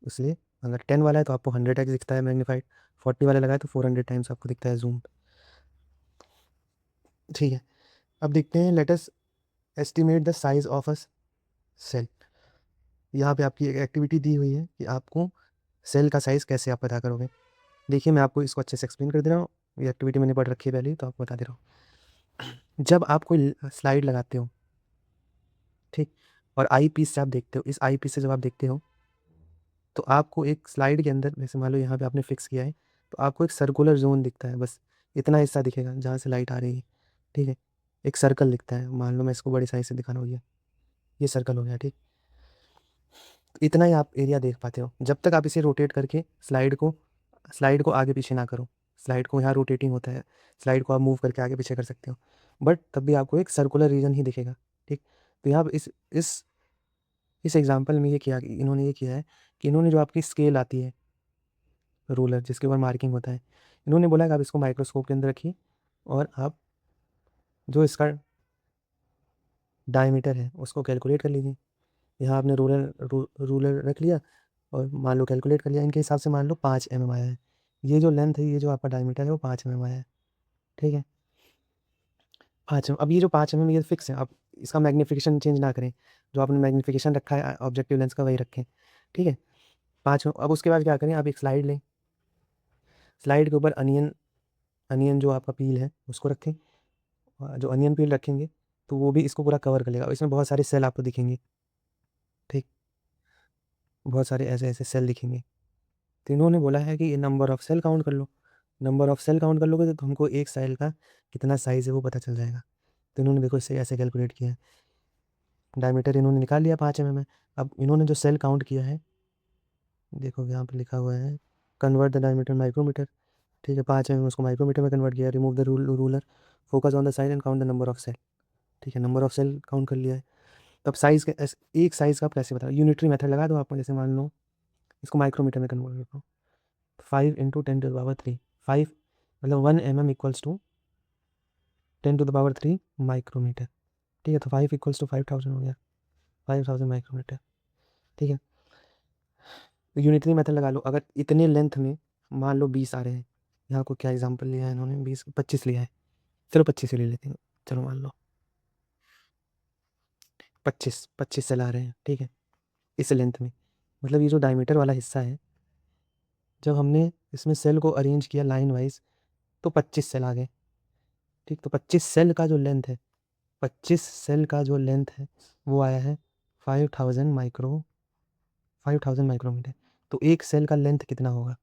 इसलिए अगर 10 वाला है तो आपको 100x दिखता है मैग्नीफाइड, 40 वाला लगा है तो 400 टाइम्स आपको दिखता है जूम, ठीक है। अब देखते हैं, let us estimate the size of a cell. यहाँ पे आपकी एक एक्टिविटी दी हुई है कि आपको सेल का साइज़ कैसे आप पता करोगे। देखिए मैं आपको इसको अच्छे से एक्सप्लेन कर दे रहा हूँ, ये एक्टिविटी मैंने पढ़ रखी है पहले ही, तो आपको बता दे रहा हूँ। जब आप कोई स्लाइड लगाते हो, ठीक, और आई पीस से आप देखते हो, इस आई पीस से जब आप देखते हो तो आपको एक स्लाइड के अंदर, जैसे मान लो यहाँ पे आपने फिक्स किया है, तो आपको एक सर्कुलर जोन दिखता है, बस इतना हिस्सा दिखेगा जहाँ से लाइट आ रही है, ठीक है। एक सर्कल दिखता है, मान लो मैं इसको बड़े साइज से दिखाना हो गया, ये सर्कल हो गया, ठीक। इतना ही आप एरिया देख पाते हो जब तक आप इसे रोटेट करके स्लाइड को आगे पीछे ना करो। स्लाइड को यहाँ रोटेटिंग होता है, स्लाइड को आप मूव करके आगे पीछे कर सकते हो, बट तब भी आपको एक सर्कुलर रीजन ही दिखेगा, ठीक। तो यहाँ इस एग्जांपल में ये किया, इन्होंने ये किया है कि इन्होंने जो आपकी स्केल आती है, रूलर जिसके ऊपर मार्किंग होता है, इन्होंने बोला कि आप इसको माइक्रोस्कोप के अंदर रखिए और आप जो इसका डायमीटर है उसको कैलकुलेट कर लीजिए। यहाँ आपने रूलर रख लिया और मान लो कैलकुलेट कर लिया, इनके हिसाब से मान लो 5 mm आया है। ये जो लेंथ है, ये जो आपका डायमीटर है वो 5 mm आया है, ठीक है। 5 mm। अब ये जो 5 mm ये फिक्स है, आप इसका मैग्नीफिकेशन चेंज ना करें, जो आपने मैग्नीफिकेशन रखा है ऑब्जेक्टिव लेंस का वही रखें, ठीक है। 5 mm। अब उसके बाद क्या करें, आप एक स्लाइड लें, स्लाइड के ऊपर अनियन अनियन जो आपका पील है उसको रखें, जो अनियन पील रखेंगे तो वो भी इसको पूरा कवर कर लेगा, और इसमें बहुत सारे सेल आपको दिखेंगे, ठीक। बहुत सारे ऐसे ऐसे सेल दिखेंगे। तो इन्होंने बोला है कि ये नंबर ऑफ सेल काउंट कर लो, नंबर ऑफ सेल काउंट कर लोगे तो हमको एक सेल का कितना साइज़ है वो पता चल जाएगा। तो इन्होंने देखो इसे ऐसे कैलकुलेट किया है, डायमीटर इन्होंने निकाल लिया 5 mm है। अब इन्होंने जो सेल काउंट किया है, देखो यहाँ पे लिखा हुआ है कन्वर्ट द डायमीटर माइक्रोमीटर, ठीक है। 5 mm उसको माइक्रोमीटर में कन्वर्ट किया, remove the ruler, focus on the side and count the number of cell, ठीक है। नंबर ऑफ सेल काउंट कर लिया है। तब साइज़ के एक साइज़ का आप कैसे बताओ, यूनिटरी मेथड लगा दो आपको, जैसे मान लो इसको माइक्रोमीटर में कन्वर्ट करता हूँ, 5 × 10⁻3, 5 मतलब 1 mm इक्वल्स टू 10⁻3 माइक्रोमीटर, ठीक है। तो 5 = 5000 हो गया, 5000 माइक्रोमीटर, ठीक है। तो यूनिटरी मेथड लगा लो, अगर इतने लेंथ में मान लो 20 आ रहे हैं, यहाँ को क्या एग्जांपल लिया है इन्होंने, 20 25 लिया है, चलो 25 ले लेते हैं, चलो मान लो 25 सेल आ रहे हैं, ठीक है, इस लेंथ में। मतलब ये जो डायमीटर वाला हिस्सा है, जब हमने इसमें सेल को अरेंज किया लाइन वाइज तो 25 सेल आ गए, ठीक। तो 25 सेल का जो लेंथ है, 25 सेल का जो लेंथ है वो आया है 5000 माइक्रोमीटर। तो एक सेल का लेंथ कितना होगा,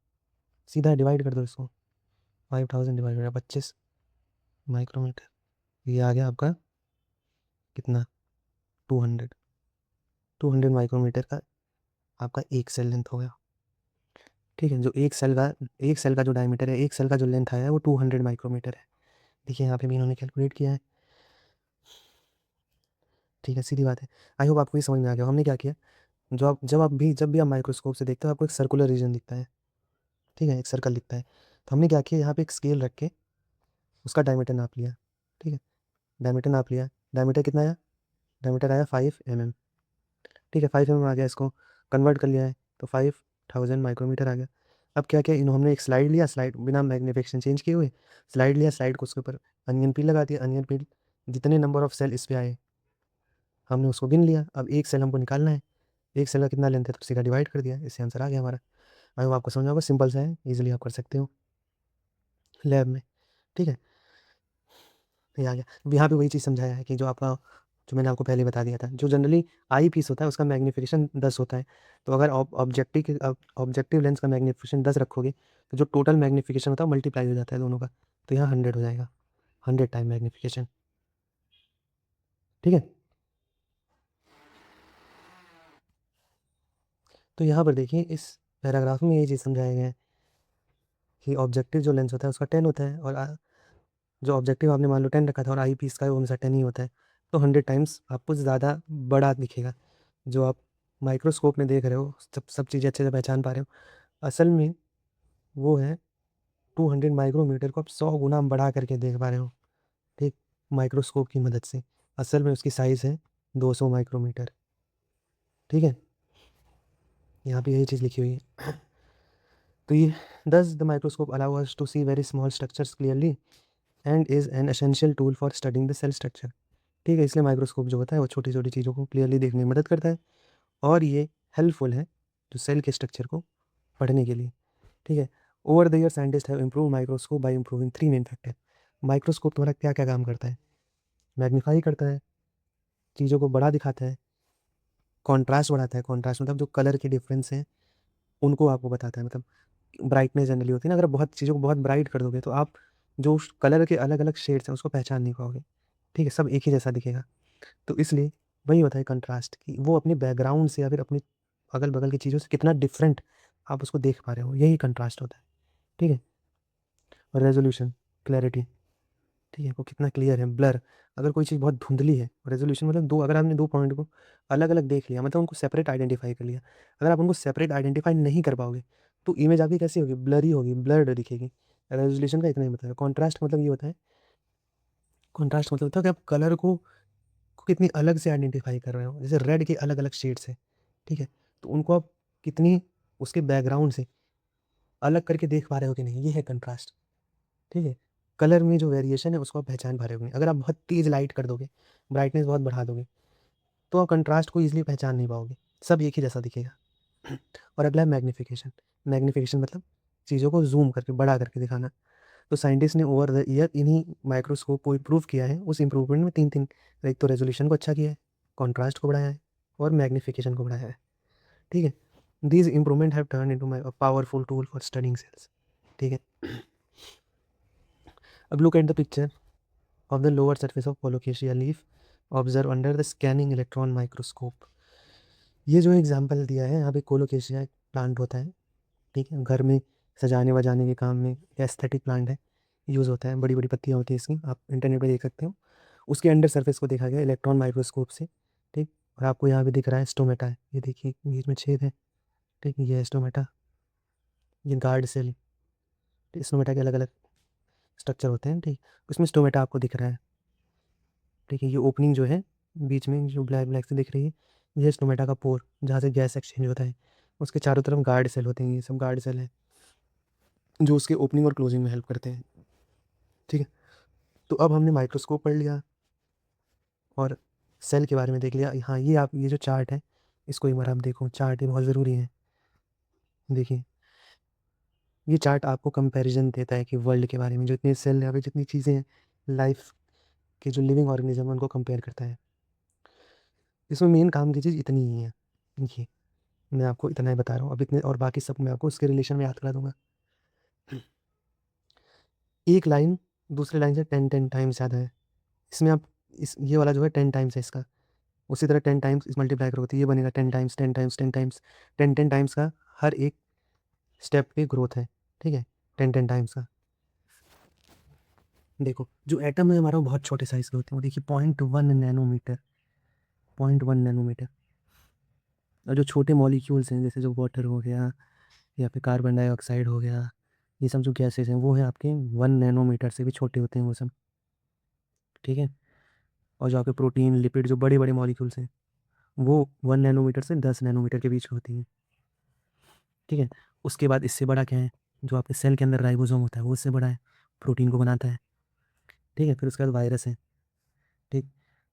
सीधा डिवाइड कर दो इसको, 5000 डिवाइड बाई 25 माइक्रोमीटर, ये आ गया आपका कितना, 200 माइक्रोमीटर का आपका एक सेल लेंथ हो गया, ठीक है। जो एक सेल का जो डायमीटर है, एक सेल का जो लेंथ आया है वो 200 माइक्रोमीटर है। देखिए यहाँ पे भी इन्होंने कैलकुलेट किया है, ठीक है, सीधी बात है। आई होप आपको ये समझ में आ गया। हमने क्या किया, जब भी आप माइक्रोस्कोप से देखते हो आपको एक सर्कुलर रीजन दिखता है, ठीक है, एक सर्कल दिखता है। तो हमने क्या किया, यहाँ पे एक स्केल रख के उसका डायमीटर नाप लिया, ठीक है, डायमीटर नाप लिया। डायमीटर कितना आया, डायमीटर आया 5 mm, ठीक है, 5 mm आ गया, इसको कन्वर्ट कर लिया है तो 5000 माइक्रोमीटर आ गया। अब क्या किया, हमने एक स्लाइड लिया, स्लाइड बिना मैग्नीफिकेशन चेंज किए हुए स्लाइड लिया, स्लाइड को उसके ऊपर अनियन पील लगा दिया, अनियन पील जितने नंबर ऑफ सेल इस पे आए हमने उसको गिन लिया। अब एक सेल हमको निकालना है, एक सेल का कितना लेंथ है तो सीधा डिवाइड कर दिया, इससे आंसर आ गया हमारा। आई होप आपको समझ होगा, सिंपल सा है, ईजिली आप कर सकते हो लैब में, ठीक है। ये आ गया। अब यहाँ पे वही चीज़ समझाया है कि जो मैंने आपको पहले बता दिया था, जो जनरली आई पीस होता है उसका मैग्नीफिकेशन 10 होता है। तो अगर ऑब्जेक्टिव लेंस का मैग्नीफिकेशन 10 रखोगे तो जो टोटल मैग्नीफिकेशन होता है मल्टीप्लाई हो जाता है दोनों का, तो यहाँ 100 हो जाएगा, 100 टाइम मैग्नीफिकेशन, ठीक है। तो यहाँ पर देखिए इस पैराग्राफ में ये चीज़ समझाया गया है कि ऑब्जेक्टिव जो लेंस होता है उसका 10 होता है, और जो ऑब्जेक्टिव आपने मान लो 10 रखा था और आई पीस का वो हमेशा 10 ही होता है, तो 100 टाइम्स आपको ज़्यादा बड़ा दिखेगा। जो आप माइक्रोस्कोप में देख रहे हो, सब चीज़ें अच्छे से पहचान पा रहे हो, असल में वो है 200 माइक्रोमीटर को आप 100 गुना बढ़ा करके देख पा रहे हो, ठीक, माइक्रोस्कोप की मदद से। असल में उसकी साइज़ है 200 माइक्रोमीटर, ठीक है, यहाँ पे यही चीज़ लिखी हुई है। तो ये does the microscope allow us to see very small structures clearly and is an essential tool for studying the cell structure, ठीक है। इसलिए माइक्रोस्कोप जो होता है वो छोटी छोटी चीज़ों को क्लियरली देखने में मदद करता है, और ये हेल्पफुल है जो सेल के स्ट्रक्चर को पढ़ने के लिए, ठीक है। Over the year scientist have improve microscope bye improving 3 main factor. Microscope तुम्हारा क्या क्या काम करता है, मैग्नीफाई करता है, चीज़ों को बड़ा दिखाता है, कॉन्ट्रास्ट बढ़ाता है, कॉन्ट्रास्ट मतलब जो कलर के डिफरेंस हैं उनको आपको बताता है। मतलब ब्राइटनेस जनरली होती है ना, अगर बहुत चीज़ों को बहुत ब्राइट कर दोगे तो आप जो उस कलर के अलग अलग शेड्स हैं उसको पहचान नहीं पाओगे, ठीक है, सब एक ही जैसा दिखेगा। तो इसलिए वही होता है कंट्रास्ट, कि वो अपने बैकग्राउंड से या फिर अपनी अगल बगल की चीज़ों से कितना डिफरेंट आप उसको देख पा रहे हो, यही कंट्रास्ट होता है, ठीक है। और रेजोल्यूशन, क्लैरिटी, ठीक है, वो कितना क्लियर है, ब्लर, अगर कोई चीज़ बहुत धुंधली है, रेजोल्यूशन मतलब दो, अगर आपने दो पॉइंट को अलग अलग देख लिया, मतलब उनको सेपरेट आइडेंटिफाई कर लिया, अगर आप उनको सेपरेट आइडेंटिफाई नहीं कर पाओगे तो इमेज आपकी कैसी होगी, ब्लरी होगी, ब्लर्ड दिखेगी। रेजोल्यूशन का इतना ही मतलब है। कॉन्ट्रास्ट मतलब ये होता है, कॉन्ट्रास्ट मतलब होता है कि आप कलर को कितनी अलग से आइडेंटिफाई कर रहे हो, जैसे रेड के अलग अलग शेड्स हैं, ठीक है, तो उनको आप कितनी उसके बैकग्राउंड से अलग करके देख पा रहे हो कि नहीं, ये है कंट्रास्ट, ठीक है। कलर में जो वेरिएशन है उसको आप पहचान पा रहे होगे। अगर आप बहुत तेज़ लाइट कर दोगे, ब्राइटनेस बहुत बढ़ा दोगे, तो आप कंट्रास्ट को ईजिली पहचान नहीं पाओगे, सब एक ही जैसा दिखेगा। और अगला है मैग्नीफिकेशन। मैग्नीफिकेशन मतलब चीज़ों को जूम करके बड़ा करके दिखाना। तो साइंटिस्ट ने ओवर द ईयर इन्हीं माइक्रोस्कोप को इम्प्रूव किया है। उस इम्प्रूवमेंट में तीन तीन, एक तो रेजोल्यूशन को अच्छा किया है, कॉन्ट्रास्ट को बढ़ाया है, और मैग्नीफिकेशन को बढ़ाया है, ठीक है। These improvement have turn into my powerful tool for studying cells, ठीक है। अब look at the picture of the lower surface of colocasia leaf observed under the scanning electron microscope। ये जो एग्जांपल दिया है यहाँ पे कोलोकेशिया एक प्लांट होता है, ठीक है, घर में सजाने वजाने के काम में एस्थेटिक प्लांट है, यूज़ होता है, बड़ी बड़ी पत्तियाँ होती हैं इसकी, आप इंटरनेट पे देख सकते हो। उसके अंडर सरफेस को देखा गया इलेक्ट्रॉन माइक्रोस्कोप से, ठीक, और आपको यहाँ भी दिख रहा है स्टोमेटा है, ये देखिए बीच में छेद है, ठीक है, ये है स्टोमेटा, ये गार्ड सेल। स्टोमेटा के अलग अलग स्ट्रक्चर होते हैं, ठीक, उसमें स्टोमेटा आपको दिख रहा है, ठीक है। ये ओपनिंग जो है बीच में जो ब्लैक ब्लैक से दिख रही है, ये स्टोमेटा का पोर जहाँ से गैस एक्सचेंज होता है। उसके चारों तरफ गार्ड सेल होते हैं, ये सब गार्ड सेल है जो उसके ओपनिंग और क्लोजिंग में हेल्प करते हैं, ठीक है। तो अब हमने माइक्रोस्कोप पढ़ लिया और सेल के बारे में देख लिया। हाँ, ये आप ये जो चार्ट है इसको एक बार आप देखो, चार्ट ये बहुत ज़रूरी है। देखिए ये चार्ट आपको कंपैरिजन देता है कि वर्ल्ड के बारे में जो इतने सेल या फिर जितनी चीज़ें हैं लाइफ के जो लिविंग ऑर्गेनिज्म है उनको कंपेयर करता है। इसमें मेन काम की चीज़ इतनी ही है, देखिए मैं आपको इतना ही बता रहा हूँ, अब इतने और बाकी सब मैं आपको उसके रिलेशन में याद करा दूंगा। एक लाइन दूसरे लाइन से 10 टाइम्स ज़्यादा है, इसमें आप इस ये वाला जो है 10 टाइम्स है इसका, उसी तरह 10 टाइम्स इस मल्टीप्लाई करोगे तो ये बनेगा 10 टाइम्स 10 टाइम्स 10 टाइम्स 10 टाइम्स का हर एक स्टेप पे ग्रोथ है, ठीक है, 10 टाइम्स का। देखो जो एटम है हमारा वो बहुत छोटे साइज़ के होते हैं, वो देखिए 0.1 नैनोमीटर, 0.1 नैनोमीटर। और जो छोटे मॉलिक्यूल्स हैं जैसे जो वाटर हो गया या फिर कार्बन डाइऑक्साइड हो गया, ये सब जो गैसेस हैं वो हैं आपके 1 नैनोमीटर से भी छोटे होते हैं वो सब, ठीक है। और जो आपके प्रोटीन लिपिड जो बड़े बड़े मॉलिक्यूल्स हैं वो 1 नैनोमीटर से 10 नैनोमीटर के बीच में होती हैं, ठीक है। उसके बाद इससे बड़ा क्या है, जो आपके सेल के अंदर राइबोसोम होता है वो उससे बड़ा है, प्रोटीन को बनाता है, ठीक है। फिर उसके बाद वायरस है, ठीक।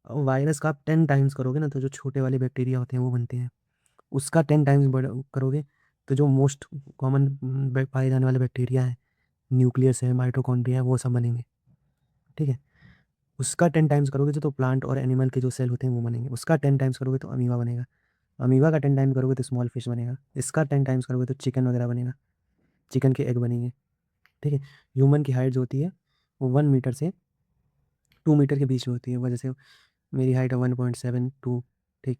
वायरस का आप 10 टाइम्स करोगे ना तो जो छोटे वाले बैक्टीरिया होते हैं वो बनते हैं, उसका 10 टाइम्स बड़ा करोगे तो जो मोस्ट कॉमन पाए जाने वाले बैक्टीरिया है, न्यूक्लियस है, माइटोकॉन्ड्रिया है, वो सब बनेंगे, ठीक है। उसका 10 टाइम्स करोगे तो प्लांट और एनिमल के जो सेल होते हैं वो बनेंगे, उसका 10 टाइम्स करोगे तो अमीबा बनेगा, अमीबा का 10 टाइम्स करोगे तो स्मॉल फिश बनेगा, इसका 10 टाइम्स करोगे तो चिकन वगैरह बनेगा, चिकन के एग बनेंगे, ठीक है। ह्यूमन की हाइट जो होती है वो 1 मीटर से 2 मीटर के बीच में होती है, वजह से मेरी हाइट है 1.72, ठीक,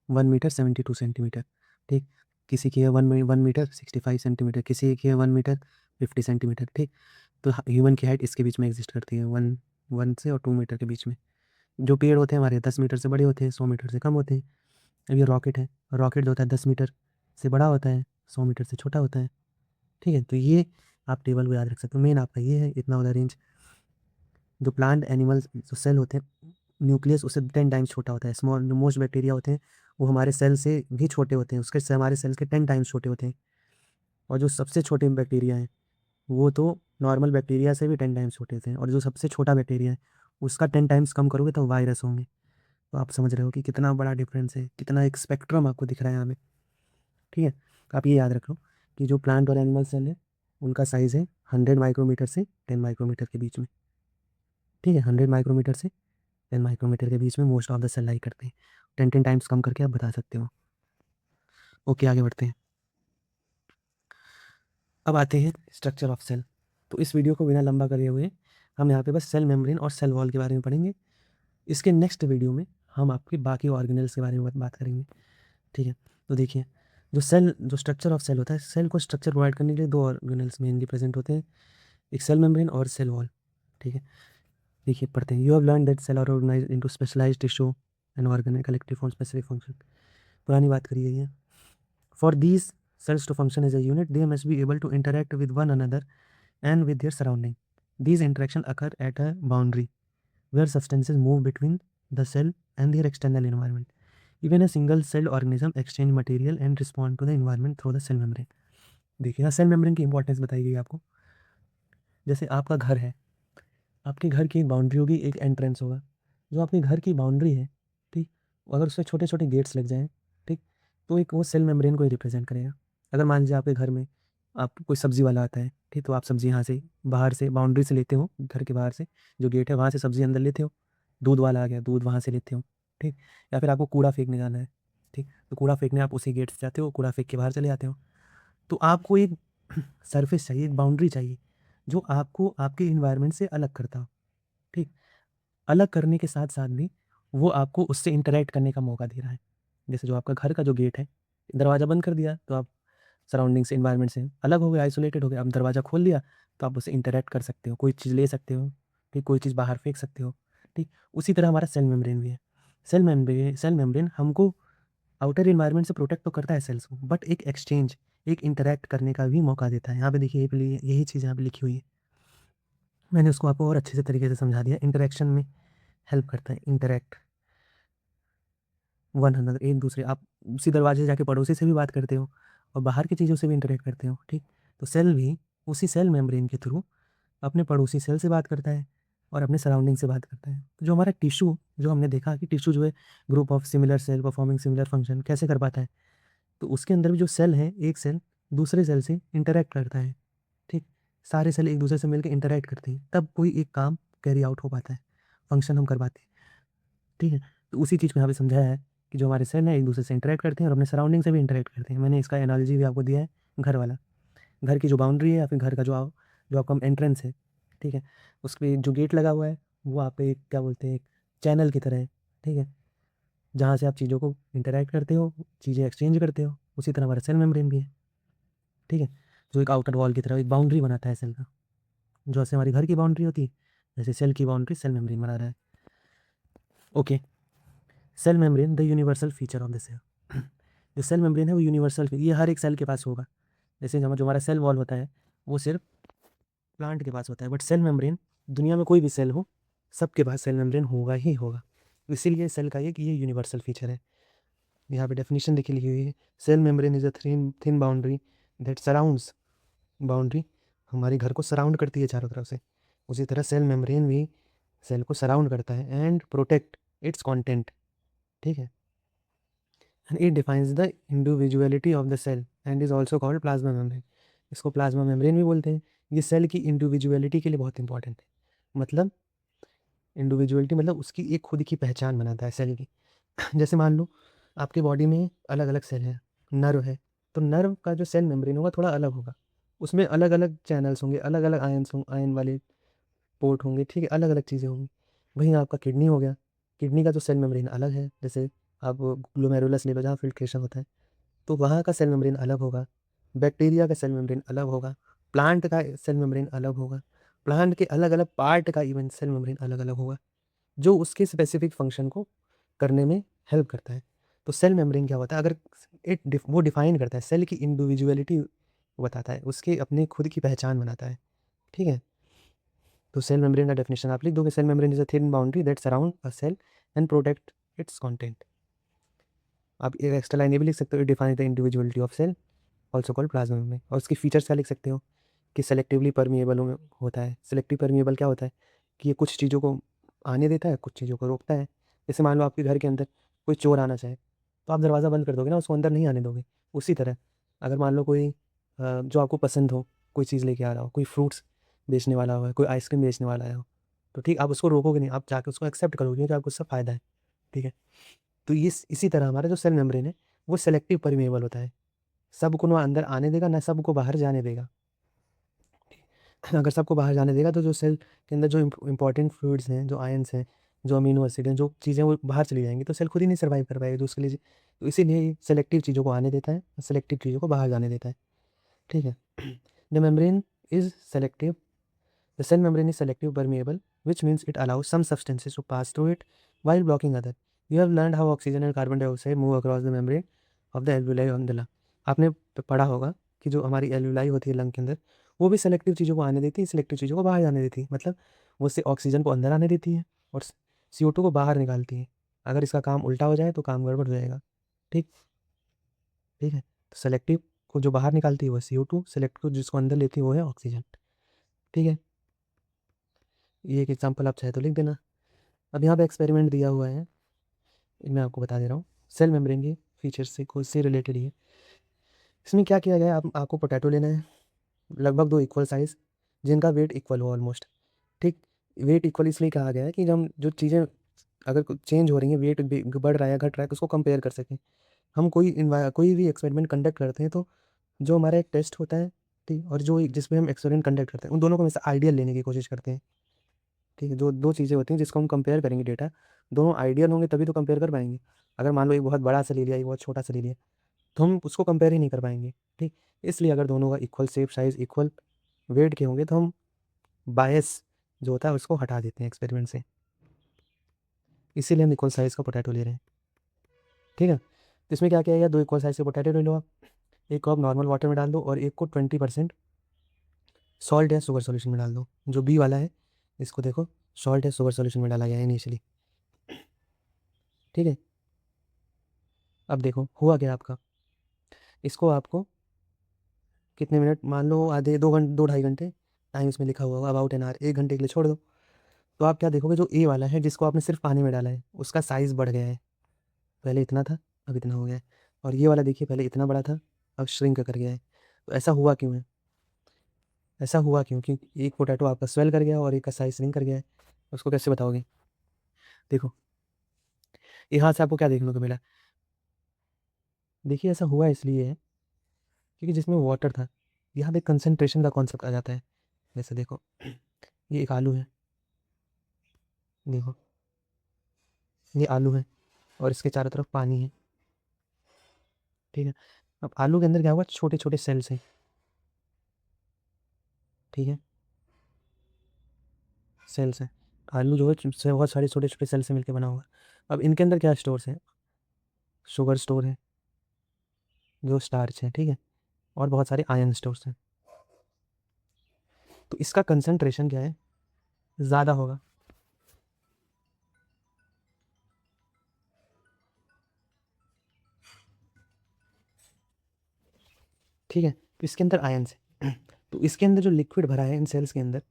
1 मीटर 72 सेंटीमीटर, ठीक। किसी की है 1 मीटर 65 सेंटीमीटर, किसी की है 1 मीटर 50 सेंटीमीटर, ठीक। तो ह्यूमन की हाइट इसके बीच में एग्जिस्ट करती है, वन वन से और 2 मीटर के बीच में। जो पेड़ होते हैं हमारे 10 मीटर से बड़े होते हैं, 100 मीटर से कम होते हैं। अब ये रॉकेट है, रॉकेट जो होता है 10 मीटर से बड़ा होता है, 100 मीटर से छोटा होता है, ठीक है। तो ये आप टेबल को याद रख सकते हो, मेन आपका ये है, इतना वाला रेंज। जो प्लांट एनिमल्स जो सेल होते हैं न्यूक्लियस उससे 10 टाइम्स छोटा होता है, स्मॉल जो मोस्ट बैक्टीरिया होते हैं वो हमारे सेल से भी छोटे होते हैं, उसके से हमारे सेल्स के 10 टाइम्स छोटे होते हैं। और जो सबसे छोटे बैक्टीरिया हैं वो तो नॉर्मल बैक्टीरिया से भी 10 टाइम्स छोटे होते हैं, और जो सबसे छोटा बैक्टीरिया है उसका 10 टाइम्स कम करोगे तो वायरस होंगे। तो आप समझ रहे हो कि कितना बड़ा डिफरेंस है, कितना एक स्पेक्ट्रम आपको दिख रहा है यहाँ पे, ठीक है। तो आप ये याद रखो कि जो प्लांट और एनिमल सेल है उनका साइज़ है 100 माइक्रोमीटर से 10 माइक्रोमीटर के बीच में, ठीक है। 100 माइक्रोमीटर से 10 माइक्रोमीटर के बीच में most of the shall lie करते हैं, 10 टाइम्स कम करके आप बता सकते हो। ओके, आगे बढ़ते हैं। अब आते हैं स्ट्रक्चर ऑफ सेल। तो इस वीडियो को बिना लंबा करे हुए हम यहाँ पे बस सेल मेम्ब्रेन और सेल वॉल के बारे में पढ़ेंगे। इसके नेक्स्ट वीडियो में हम आपके बाकी ऑर्गेनल्स के बारे में बात करेंगे, ठीक है। तो देखिए जो स्ट्रक्चर ऑफ सेल होता है, सेल को स्ट्रक्चर प्रोवाइड करने के लिए दो ऑर्गेनल्स मेनली प्रेजेंट होते हैं, एक सेल मेम्ब्रेन और सेल वॉल, ठीक है। देखिए पढ़ते हैं, you have learn that cell are organised into specialised tissue and organ collective for specific function. पुरानी बात करी गई है। For these cells to function as a unit, they must be able to interact with one another and with their surrounding. These interactions occur at a boundary where substances move between the cell and their external environment. Even a single cell organism exchange material and respond to the environment through the cell membrane. देखिए cell membrane की importance बताई गई आपको। जैसे आपका घर है, आपके घर की एक बाउंड्री होगी, एक एंट्रेंस होगा, जो आपके घर की बाउंड्री है, ठीक, अगर उसमें छोटे छोटे गेट्स लग जाएँ, ठीक, तो एक वो सेल मेम्ब्रेन को ही रिप्रेजेंट करेगा। अगर मान लीजिए आपके घर में आप कोई सब्ज़ी वाला आता है, ठीक, तो आप सब्ज़ी यहाँ से बाहर से बाउंड्री से लेते हो, घर के बाहर से जो गेट है वहाँ से सब्ज़ी अंदर लेते हो, दूध वाला आ गया दूध वहाँ से लेते हो, ठीक। या फिर आपको कूड़ा फेंकने जाना है, ठीक, तो कूड़ा फेंकने आप उसी गेट से जाते हो, कूड़ा फेंक के बाहर चले आते हो। तो आपको एक सरफेस चाहिए, एक बाउंड्री चाहिए जो आपको आपके इन्वायरमेंट से अलग करता हो, ठीक। अलग करने के साथ साथ भी वो आपको उससे इंटरेक्ट करने का मौका दे रहा है। जैसे जो आपका घर का जो गेट है, दरवाज़ा बंद कर दिया तो आप सराउंडिंग से, इन्वायरमेंट से अलग हो गए, आइसोलेटेड हो गए। अब दरवाज़ा खोल दिया तो आप उससे इंटरेक्ट कर सकते हो, कोई चीज़ ले सकते हो, ठीक, कोई चीज़ बाहर फेंक सकते हो, ठीक। उसी तरह हमारा सेल मेम्ब्रेन भी है। सेल मेम्ब्रेन हमको आउटर इन्वायरमेंट से प्रोटेक्ट तो करता है सेल्स को, बट एक एक्सचेंज, एक इंटरैक्ट करने का भी मौका देता है। यहाँ पे देखिए यही चीज़ यहाँ पे लिखी हुई है। मैंने उसको आपको और अच्छे से तरीके से समझा दिया। इंटरेक्शन में हेल्प करता है, इंटरैक्ट वन अनदर, एक दूसरे, आप उसी दरवाजे से जाके पड़ोसी से भी बात करते हो और बाहर की चीज़ों से भी इंटरेक्ट करते हो, ठीक। तो सेल भी उसी सेल मेम्ब्रेन के थ्रू अपने पड़ोसी सेल से बात करता है और अपने सराउंडिंग से बात करता है। तो जो हमारा टिश्यू, जो हमने देखा कि टिश्यू जो है group of similar cell performing similar function कैसे कर पाता है, तो उसके अंदर भी जो सेल है, एक सेल दूसरे सेल से इंटरैक्ट करता है, ठीक। सारे सेल एक दूसरे से मिलकर इंटरैक्ट करते हैं, तब कोई एक काम कैरी आउट हो पाता है, फंक्शन हम कर पाते हैं, ठीक है। तो उसी चीज़ को यहाँ पे समझाया है कि जो हमारे सेल हैं एक दूसरे से इंटरैक्ट करते हैं और अपने सराउंडिंग से भी इंटरैक्ट करते हैं। मैंने इसका एनालॉजी भी आपको दिया है, घर वाला, घर की जो बाउंड्री है या फिर घर का जो आपका एंट्रेंस है, ठीक है, उस पे जो गेट लगा हुआ है वो आप एक क्या बोलते हैं, एक चैनल की तरह है, ठीक है, जहाँ से आप चीज़ों को इंटरैक्ट करते हो, चीज़ें एक्सचेंज करते हो। उसी तरह हमारा सेल मेम्ब्रेन भी है, ठीक है, जो एक आउटर वॉल की तरह एक बाउंड्री बनाता है सेल का, जो ऐसे हमारी घर की बाउंड्री होती है, जैसे सेल की बाउंड्री सेल मेम्ब्रेन बना रहा है। Okay, cell membrane the universal feature of the cell. जो सेल मेम्ब्रेन है वो यूनिवर्सल, ये हर एक सेल के पास होगा। जैसे जो हमारा सेल वॉल होता है वो सिर्फ प्लांट के पास होता है, बट सेल मेम्ब्रेन दुनिया में कोई भी सेल हो, सबके पास सेल मेम्ब्रेन होगा ही होगा। इसीलिए सेल का ये यूनिवर्सल फीचर है। यहाँ पे डेफिनेशन देखिए लिखी हुई है, cell membrane is a thin boundary that surrounds, boundary हमारे घर को सराउंड करती है चारों तरफ से, उसी तरह सेल मेम्ब्रेन भी सेल को सराउंड करता है एंड प्रोटेक्ट इट्स कंटेंट, ठीक है। And it defines the individuality of the cell and is also called plasma membrane. इसको प्लाज्मा मेम्ब्रेन भी बोलते हैं। ये सेल की इंडिविजुअलिटी के लिए बहुत इंपॉर्टेंट है। मतलब इंडिविजुअलिटी मतलब उसकी एक खुद की पहचान बनाता है सेल की। जैसे मान लो आपके बॉडी में अलग अलग सेल हैं, नर्व है, तो नर्व का जो सेल मेम्ब्रेन होगा थोड़ा अलग होगा, उसमें अलग अलग चैनल्स होंगे, अलग अलग आयन वाले पोर्ट होंगे, ठीक है, अलग अलग चीज़ें होंगी। वहीं आपका किडनी हो गया, किडनी का जो सेल मेम्ब्रेन अलग है, जैसे आप ग्लोमेरुलस ले लो जहाँ फिल्ट्रेशन होता है, तो वहाँ का सेल मेम्ब्रेन अलग होगा। बैक्टीरिया का सेल मेम्ब्रेन अलग होगा, प्लांट का सेल मेम्ब्रेन अलग होगा, प्लांट के अलग अलग पार्ट का इवन सेल मेम्ब्रेन अलग अलग होगा, जो उसके स्पेसिफिक फंक्शन को करने में हेल्प करता है। तो सेल मेम्ब्रेन क्या होता है, अगर वो डिफाइन करता है सेल की इंडिविजुअलिटी, बताता है, उसके अपने खुद की पहचान बनाता है, ठीक है। तो सेल मेम्ब्रेन का डेफिनेशन आप लिख दोगे, cell membrane is a thin boundary that surround a cell and protect its content. आप एक एक्स्ट्रा लाइन ये भी लिख सकते हो, define the individuality of cell also called plasma membrane. और उसकी फीचर्स क्या लिख सकते हो कि सेलेक्टिवली परमिएबल होता है। सेलेक्टिव परमिएबल क्या होता है कि ये कुछ चीज़ों को आने देता है, कुछ चीज़ों को रोकता है। जैसे मान लो आपके घर के अंदर कोई चोर आना चाहे, तो आप दरवाज़ा बंद कर दोगे ना, उसको अंदर नहीं आने दोगे। उसी तरह अगर मान लो कोई जो आपको पसंद हो, कोई चीज़ लेके आ रहा हो, कोई फ्रूट्स बेचने वाला हो, कोई आइसक्रीम बेचने वाला आया हो, तो ठीक, आप उसको रोकोगे नहीं, आप जाके उसको एक्सेप्ट करोगे क्योंकि आपको उससे फ़ायदा है, ठीक है। तो ये इसी तरह हमारा जो सेल मेम्ब्रेन है वो सेलेक्टिव परमिएबल होता है, सबको ना अंदर आने देगा ना सबको बाहर जाने देगा। अगर सबको बाहर जाने देगा तो जो सेल के अंदर जो इंपॉर्टेंट फ्लूइड्स हैं, जो आयंस हैं, जो अमीनो एसिड हैं, जो चीज़ें वो बाहर चली जाएंगी, तो सेल खुद ही नहीं सर्वाइव कर पाएगी। तो उसके लिए, तो इसीलिए सेलेक्टिव चीज़ों को आने देता है, सेलेक्टिव चीज़ों को बाहर जाने देता है, ठीक है। The membrane is selective, the cell membrane is selective permeable which means it allows some substances to pass through it while blocking other. You have learned how oxygen and carbon dioxide move across the membrane of the alveoli on the lung. आपने पढ़ा होगा कि जो हमारी alveoli होती है lung के अंदर, वो भी सेलेक्टिव चीज़ों को आने देती है, सिलेक्टिव चीज़ों को बाहर जाने देती है। मतलब वो से ऑक्सीजन को अंदर आने देती है और CO2 को बाहर निकालती है। अगर इसका काम उल्टा हो जाए तो काम गड़बड़ हो जाएगा, ठीक, ठीक है। तो सेलेक्टिव को जो बाहर निकालती है वो CO2, सेलेक्टिव जिसको अंदर लेती है वो है ऑक्सीजन, ठीक है। ये एक एग्जाम्पल आप चाहे तो लिख देना। अब यहाँ पे एक्सपेरिमेंट दिया हुआ है, मैं आपको बता दे रहा हूँ, सेल मेम्ब्रेन के फीचर्स से को से रिलेटेड ही है। इसमें क्या किया गया है, आपको पोटैटो लेना है, लगभग 2 इक्वल साइज़, जिनका वेट इक्वल हो ऑलमोस्ट, ठीक। वेट इक्वल इसलिए कहा गया है कि जब हम जो चीज़ें अगर चेंज हो रही हैं, वेट बढ़ रहा है घट रहा है, तो उसको कंपेयर कर सकें। हम कोई भी एक्सपेरिमेंट कंडक्ट करते हैं तो जो हमारा एक टेस्ट होता है, ठीक, और जो जिसमें हम एक्सपेरिमेंट कंडक्ट करते हैं, उन दोनों को हमेशा आइडियल लेने की कोशिश करते हैं, ठीक है। जो दो चीज़ें होती हैं जिसको हम कंपेयर करेंगे डेटा, दोनों आइडियल होंगे तभी तो कंपेयर कर पाएंगे। अगर मान लो एक बहुत बड़ा सा ले लिया, एक बहुत छोटा सा ले लिया, तो हम उसको कंपेयर ही नहीं कर पाएंगे, ठीक। इसलिए अगर दोनों का equal shape size equal weight के होंगे तो हम बायस जो होता है उसको हटा देते हैं एक्सपेरिमेंट से। इसीलिए हम इक्वल साइज़ का पोटैटो ले रहे हैं, ठीक है। तो इसमें क्या किया गया, 2 इक्वल साइज़ के पोटैटो ले लो आप, एक को आप नॉर्मल वाटर में डाल दो और एक को 20% सॉल्ट या शुगर सॉल्यूशन में डाल दो। जो बी वाला है इसको देखो सॉल्ट या शुगर सॉल्यूशन में डाला गया है इनिशियली, ठीक है। अब देखो हुआ क्या आपका, इसको आपको कितने मिनट, मान लो आधे 2 ढाई घंटे टाइम इसमें लिखा हुआ होगा, अबाउट एन आवर, 1 घंटे के लिए छोड़ दो। तो आप क्या देखोगे, जो ए वाला है जिसको आपने सिर्फ पानी में डाला है उसका साइज़ बढ़ गया है, पहले इतना था अब इतना हो गया है। और ये वाला देखिए पहले इतना बड़ा था अब श्रिंक कर गया है। तो ऐसा हुआ क्यों है, ऐसा हुआ क्यों, क्योंकि एक पोटैटो आपका स्वेल कर गया और एक का साइज श्रिंक कर गया है। उसको कैसे बताओगे, देखो यहाँ से आपको क्या देखने को मिला, देखिए ऐसा हुआ इसलिए है क्योंकि जिसमें वाटर था यहाँ पे कंसंट्रेशन का कॉन्सेप्ट आ जाता है। जैसे देखो ये एक आलू है, देखो ये आलू है और इसके चारों तरफ पानी है, ठीक है। अब आलू के अंदर क्या हुआ, छोटे छोटे सेल्स हैं, ठीक है, सेल्स हैं। आलू जो है बहुत सारे छोटे छोटे सेल से मिलकर बना हुआ है। अब इनके अंदर क्या स्टोर्स है, शुगर स्टोर है, जो स्टार्च है, ठीक है, और बहुत सारे आयन स्टोर्स हैं। तो इसका कंसंट्रेशन क्या है, ज़्यादा होगा, ठीक है। तो इसके अंदर आयन्स है तो इसके अंदर जो लिक्विड भरा है इन सेल्स के अंदर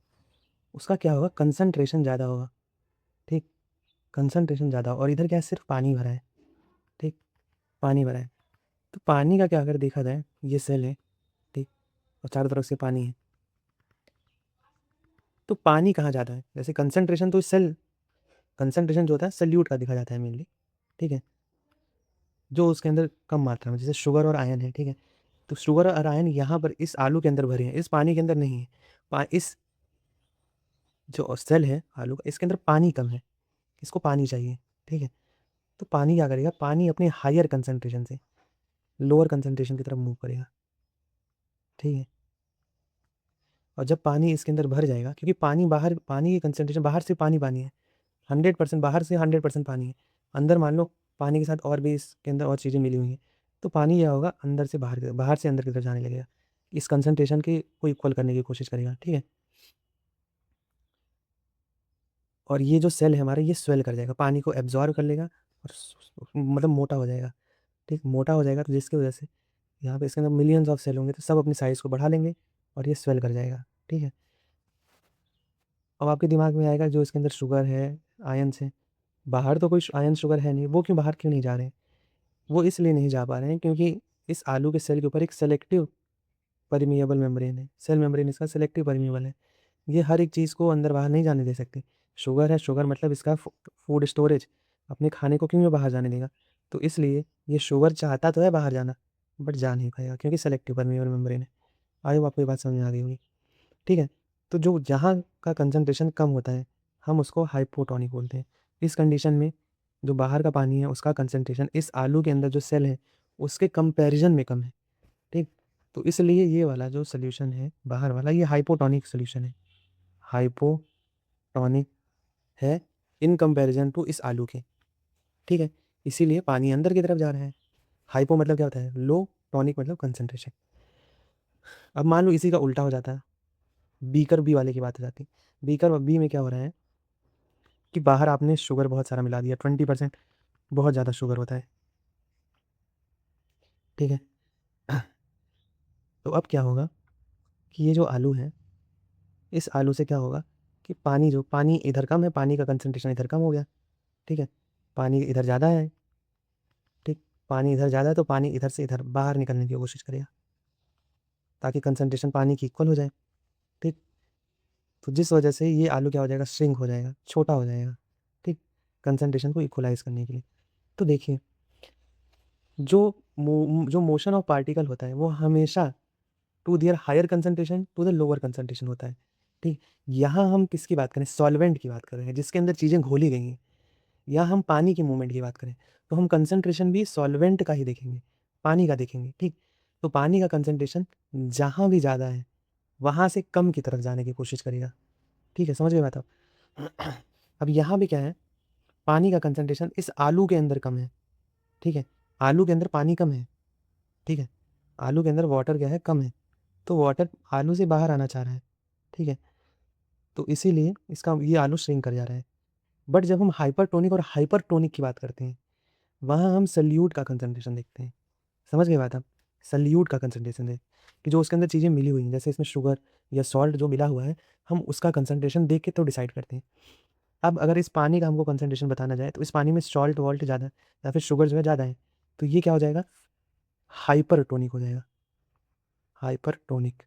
उसका क्या होगा, कंसंट्रेशन ज़्यादा होगा, ठीक, कंसंट्रेशन ज़्यादा होगा। और इधर क्या है, सिर्फ पानी भरा है, ठीक, पानी भरा है। तो पानी का क्या अगर देखा जाए, ये सेल है, ठीक, और चारों तरफ से पानी है, तो पानी कहाँ ज़्यादा है, जैसे कंसंट्रेशन तो सेल कंसंट्रेशन जो होता है सल्यूट का देखा जाता है मेनली, ठीक है, जो उसके अंदर कम मात्रा में, जैसे शुगर और आयन है, ठीक है। तो शुगर और आयन यहाँ पर इस आलू के अंदर भरे हैं, इस पानी के अंदर नहीं है। इस जो सेल है आलू का इसके अंदर पानी कम है, इसको पानी चाहिए, ठीक है। तो पानी क्या करेगा, पानी अपने हायर कंसंट्रेशन से लोअर कंसंट्रेशन की तरफ मूव करेगा, ठीक है। और जब पानी इसके अंदर भर जाएगा, क्योंकि पानी बाहर, पानी की कंसंट्रेशन बाहर से पानी है, 100% बाहर से 100% पानी है, अंदर मान लो पानी के साथ और भी इसके अंदर और चीज़ें मिली हुई हैं, तो पानी क्या होगा, अंदर से बाहर से अंदर की तरफ जाने लगेगा, इस कंसंट्रेशन की को इक्वल करने की कोशिश करेगा, ठीक है। और ये जो सेल है हमारा ये स्वेल कर जाएगा, पानी को एब्जॉर्ब कर लेगा और मतलब मोटा हो जाएगा, ठीक, मोटा हो जाएगा। तो जिसकी वजह से यहाँ पे इसके अंदर मिलियंस ऑफ सेल होंगे तो सब अपनी साइज़ को बढ़ा लेंगे और ये स्वेल कर जाएगा, ठीक है। अब आपके दिमाग में आएगा जो इसके अंदर शुगर है, आयन्स हैं, बाहर तो कोई आयन शुगर है नहीं, वो बाहर क्यों नहीं जा रहे हैं, वो इसलिए नहीं जा पा रहे हैं क्योंकि इस आलू के सेल के ऊपर एक सेलेक्टिव परमिएबल मेम्ब्रेन है, सेल मेम्ब्रेन इसका सेलेक्टिव परमिएबल है, ये हर एक चीज़ को अंदर बाहर नहीं जाने दे सकते। शुगर है, शुगर मतलब इसका फूड स्टोरेज, अपने खाने को क्यों ये बाहर जाने देगा, तो इसलिए ये शुगर चाहता तो है बाहर जाना बट जा नहीं पाएगा क्योंकि सेलेक्टिव परमिएबल मेम्ब्रेन है। आई होप आपको ये बात समझ में आ गई होगी, ठीक है। तो जो जहाँ का कंसंट्रेशन कम होता है हम उसको हाइपोटोनिक बोलते हैं। इस कंडीशन में जो बाहर का पानी है उसका कंसंट्रेशन इस आलू के अंदर जो सेल है उसके कंपैरिजन में कम है, ठीक। तो इसलिए ये वाला जो सोल्यूशन है बाहर वाला ये हाइपोटोनिक सोल्यूशन है, हाइपोटोनिक है इन कंपैरिजन टू इस आलू के, ठीक है। इसीलिए पानी अंदर की तरफ जा रहा है। हाइपो मतलब क्या होता है, लो, टॉनिक मतलब कंसंट्रेशन। अब मान लो इसी का उल्टा हो जाता है, बीकर बी वाले की बात हो जाती है। बीकर बी में क्या हो रहा है कि बाहर आपने शुगर बहुत सारा मिला दिया, 20% बहुत ज़्यादा शुगर होता है, ठीक है। तो अब क्या होगा कि ये जो आलू है इस आलू से क्या होगा कि पानी इधर कम है, पानी का कंसंट्रेशन इधर कम हो गया, ठीक है, पानी इधर ज़्यादा है, ठीक, पानी इधर ज़्यादा है तो पानी इधर से इधर बाहर निकलने की कोशिश करेगा ताकि कंसंट्रेशन पानी की इक्वल हो जाए, ठीक। तो जिस वजह से ये आलू क्या हो जाएगा, श्रिंक हो जाएगा, छोटा हो जाएगा, ठीक, कंसंट्रेशन को इक्वलाइज करने के लिए। तो देखिए जो जो मोशन ऑफ पार्टिकल होता है वो हमेशा to their higher concentration to the lower concentration होता है, ठीक। यहाँ हम किसकी बात करें, सॉल्वेंट की बात कर रहे हैं जिसके अंदर चीज़ें घोली गई हैं, या हम पानी के मूवमेंट की बात करें तो हम कंसंट्रेशन भी सॉल्वेंट का ही देखेंगे, पानी का देखेंगे, ठीक। तो पानी का कंसंट्रेशन जहाँ भी ज़्यादा है वहाँ से कम की तरफ जाने की कोशिश करेगा, ठीक है, समझ गए बात आप। अब यहाँ भी क्या है, पानी का कंसंट्रेशन इस आलू के अंदर कम है, ठीक है, आलू के अंदर पानी कम है, ठीक है, आलू के अंदर वाटर क्या है, कम है, तो वाटर आलू से बाहर आना चाह रहा है, ठीक है, तो इसीलिए इसका ये आलू श्रिंक कर जा रहा है। बट जब हम हाइपरटोनिक और हाइपरटोनिक की बात करते हैं, वहाँ हम सल्यूट का कंसंट्रेशन देखते हैं। समझ गए बात आप? सल्यूट का कंसंट्रेशन है कि जो उसके अंदर चीज़ें मिली हुई हैं, जैसे इसमें शुगर या सॉल्ट जो मिला हुआ है, हम उसका कंसंट्रेशन देख के तो डिसाइड करते हैं। अब अगर इस पानी का हमको कंसंट्रेशन बताना जाए, तो इस पानी में सॉल्ट वॉल्ट ज़्यादा है या फिर शुगर जो है ज़्यादा है, तो ये क्या हो जाएगा, हाइपरटोनिक हो जाएगा, हाइपरटोनिक।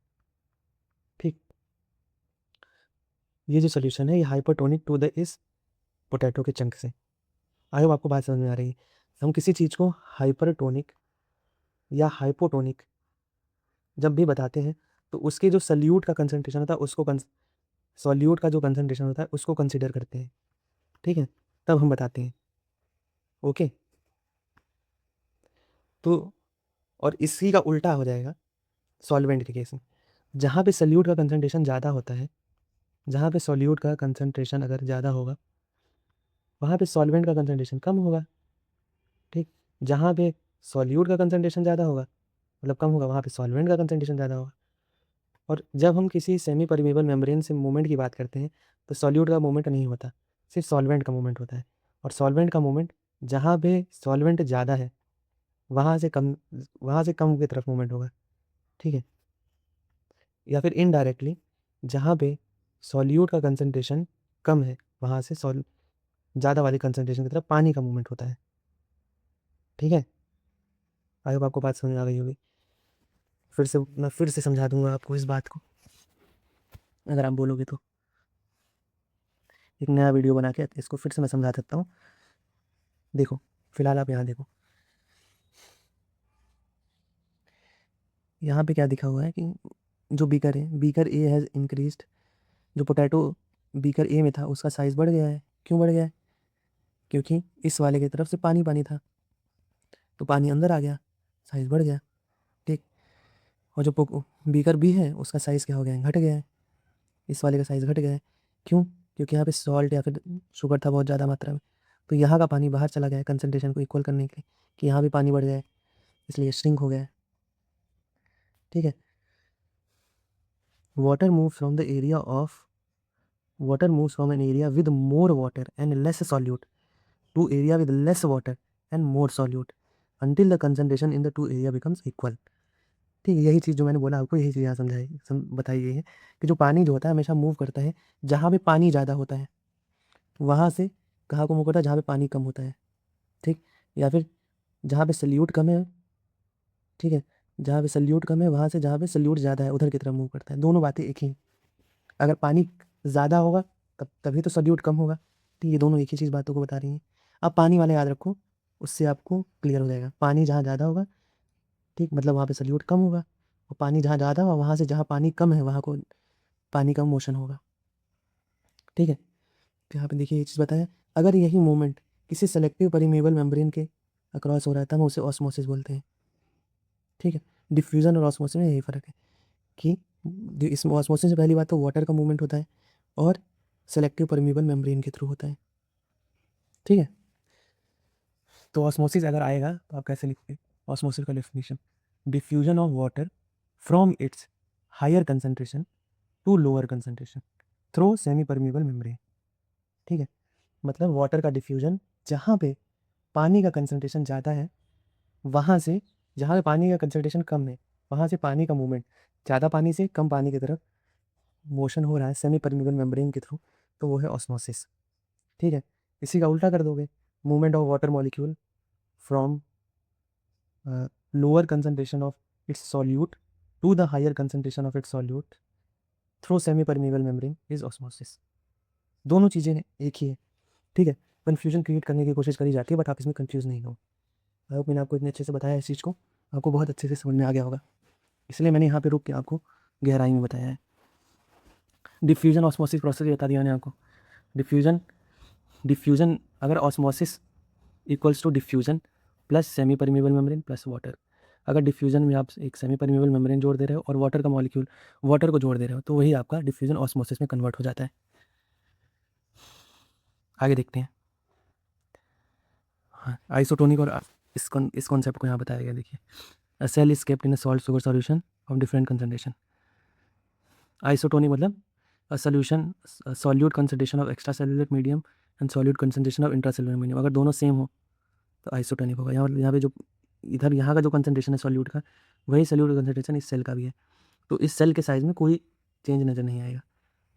ठीक, ये जो सोल्यूशन है ये हाइपरटोनिक टू द इस पोटैटो के चंक से। आई होप आपको बात समझ में आ रही है। हम किसी चीज़ को हाइपरटोनिक या हाइपोटोनिक जब भी बताते हैं, तो उसके जो सल्यूट का कंसंट्रेशन होता है उसको सॉल्यूट का जो कंसंट्रेशन होता है उसको कंसिडर करते हैं, ठीक है, तब हम बताते हैं। ओके, तो और इसी का उल्टा हो जाएगा सॉल्वेंट के केस में। जहाँ पे सल्यूट का कंसंट्रेशन ज़्यादा होता है, जहाँ पे सॉल्यूट का कंसंट्रेशन अगर ज़्यादा होगा, वहाँ पे सॉल्वेंट का कंसंट्रेशन कम होगा, ठीक। जहाँ पे सॉल्यूट का कंसंट्रेशन ज़्यादा होगा, मतलब कम होगा, वहाँ पे सॉल्वेंट का कंसंट्रेशन ज़्यादा होगा। और जब हम किसी सेमी परमेबल मेम्ब्रेन से मूवमेंट की बात करते हैं, तो सॉल्यूट का मूवमेंट नहीं होता, सिर्फ सॉल्वेंट का मूवमेंट होता है। और सॉल्वेंट का मूवमेंट जहाँ पे सॉल्वेंट ज़्यादा है, वहाँ से कम की तरफ मूवमेंट होगा, ठीक है। या फिर इनडायरेक्टली जहाँ पे सॉल्यूट का कंसंट्रेशन कम है, वहाँ से ज़्यादा वाले कंसंट्रेशन की तरफ पानी का मूवमेंट होता है, ठीक है। आई होप आपको बात समझ में आ गई होगी। मैं फिर से समझा दूंगा आपको इस बात को, अगर आप बोलोगे तो। एक नया वीडियो बना के इसको फिर से मैं समझा सकता हूँ। देखो, फिलहाल आप यहाँ देखो, यहाँ पे क्या दिखा हुआ है कि जो बीकर है, बीकर ए हैज़ इंक्रीज्ड, जो पोटैटो बीकर ए में था उसका साइज़ बढ़ गया है। क्यों बढ़ गया है? क्योंकि इस वाले की तरफ से पानी पानी था, तो पानी अंदर आ गया, साइज़ बढ़ गया, ठीक। और जो बीकर बी है उसका साइज़ क्या हो गया है, घट गया है, इस वाले का साइज़ घट गया है। क्यों? क्योंकि यहाँ पे सॉल्ट या फिर शुगर था बहुत ज़्यादा मात्रा में, तो यहाँ का पानी बाहर चला गया है कंसनट्रेशन को इक्वल करने के लिए, कि यहाँ भी पानी बढ़ गया है, इसलिए श्रिंक हो गया है, ठीक है। Water move from the area of water moves from an area with more water and less solute to area with less water and more solute until the concentration in the two area becomes equal। ठीक है, यही चीज़ जो मैंने बोला आपको, यही चीज़ यहाँ बताई गई है कि जो पानी जो होता है हमेशा मूव करता है जहाँ पे पानी ज़्यादा होता है, वहाँ से कहाँ को मूव करता है, जहाँ पे पानी कम होता है, ठीक। या फिर जहाँ पे सल्यूट कम है, ठीक है, जहाँ पे सल्यूट कम है वहाँ से जहाँ पे सल्यूट ज़्यादा है उधर की तरफ मूव करता है। दोनों बातें एक ही। अगर पानी ज़्यादा होगा तभी तो सॉल्यूट कम होगा, ठीक। ये दोनों एक ही चीज़ बातों को बता रही हैं। अब पानी वाले याद रखो, उससे आपको क्लियर हो जाएगा। पानी जहाँ ज़्यादा होगा, ठीक, मतलब वहाँ पे सॉल्यूट कम होगा, और पानी जहाँ ज़्यादा होगा वहाँ से जहाँ पानी कम है वहाँ को पानी का मोशन होगा, ठीक है। तो यहाँ पे देखिए ये चीज़ बताया, अगर यही मूवमेंट किसी सेलेक्टिव परिमेबल मेम्ब्रेन के अक्रॉस हो रहा है तब हम उसे ऑस्मोसिस बोलते हैं, ठीक है। डिफ्यूज़न और ऑस्मोसिस में यही फ़र्क है कि इसमें ऑस्मोसिस से पहली बात तो वाटर का मूवमेंट होता है और सेलेक्टिव परमिएबल मेम्ब्रेन के थ्रू होता है, ठीक है। तो ऑस्मोसिस अगर आएगा तो आप कैसे लिखोगे? ऑस्मोसिस का definition, diffusion of water from its higher concentration to lower concentration through semi permeable membrane, ठीक है। मतलब वाटर का डिफ्यूजन जहाँ पे पानी का कंसंट्रेशन ज़्यादा है, वहाँ से जहाँ पे पानी का कंसंट्रेशन कम है वहाँ से पानी का मूवमेंट ज़्यादा पानी से कम पानी की तरफ मोशन हो रहा है सेमी परमिएबल मेम्ब्रेन के थ्रू, तो वो है ऑस्मोसिस, ठीक है। इसी का उल्टा कर दोगे, movement of water molecule from lower concentration of its solute to the higher concentration of its solute through semi permeable membrane is osmosis. दोनों चीज़ें एक ही है, ठीक है। कन्फ्यूजन क्रिएट करने की कोशिश करी जाती है, बट आप इसमें कन्फ्यूज़ नहीं हो। आई होप मैंने आपको इतने अच्छे से बताया इस चीज़ को, आपको बहुत अच्छे से समझ में आ गया होगा, इसलिए मैंने यहाँ पे रुक के आपको गहराई में बताया है। डिफ्यूजन ऑस्मोसिस प्रोसेस बता दिया मैंने आपको। डिफ्यूजन अगर osmosis equals to diffusion plus semi permeable membrane plus water, अगर डिफ्यूजन में आप एक सेमी परमिएबल मेम्ब्रेन जोड़ दे रहे हो और वाटर का मॉलिक्यूल वाटर को जोड़ दे रहे हो, तो वही आपका डिफ्यूजन ऑस्मोसिस में कन्वर्ट हो जाता है। आगे देखते हैं। हाँ, आइसोटोनिक और इस कॉन्सेप्ट को यहाँ बताया गया। देखिए, a cell is kept in a salt sugar solution of different concentration. Isotonic मतलब a solution solute concentration of extracellular medium and solute concentration of intracellular medium. अगर दोनों सेम हो तो आइसोटोनिक होगा। यहाँ पे जो इधर यहाँ का जो कंसंट्रेशन है सॉल्यूट का, वही सॉल्यूट कंसंट्रेशन इस सेल का भी है। तो इस सेल के साइज़ में कोई चेंज नज़र नहीं आएगा।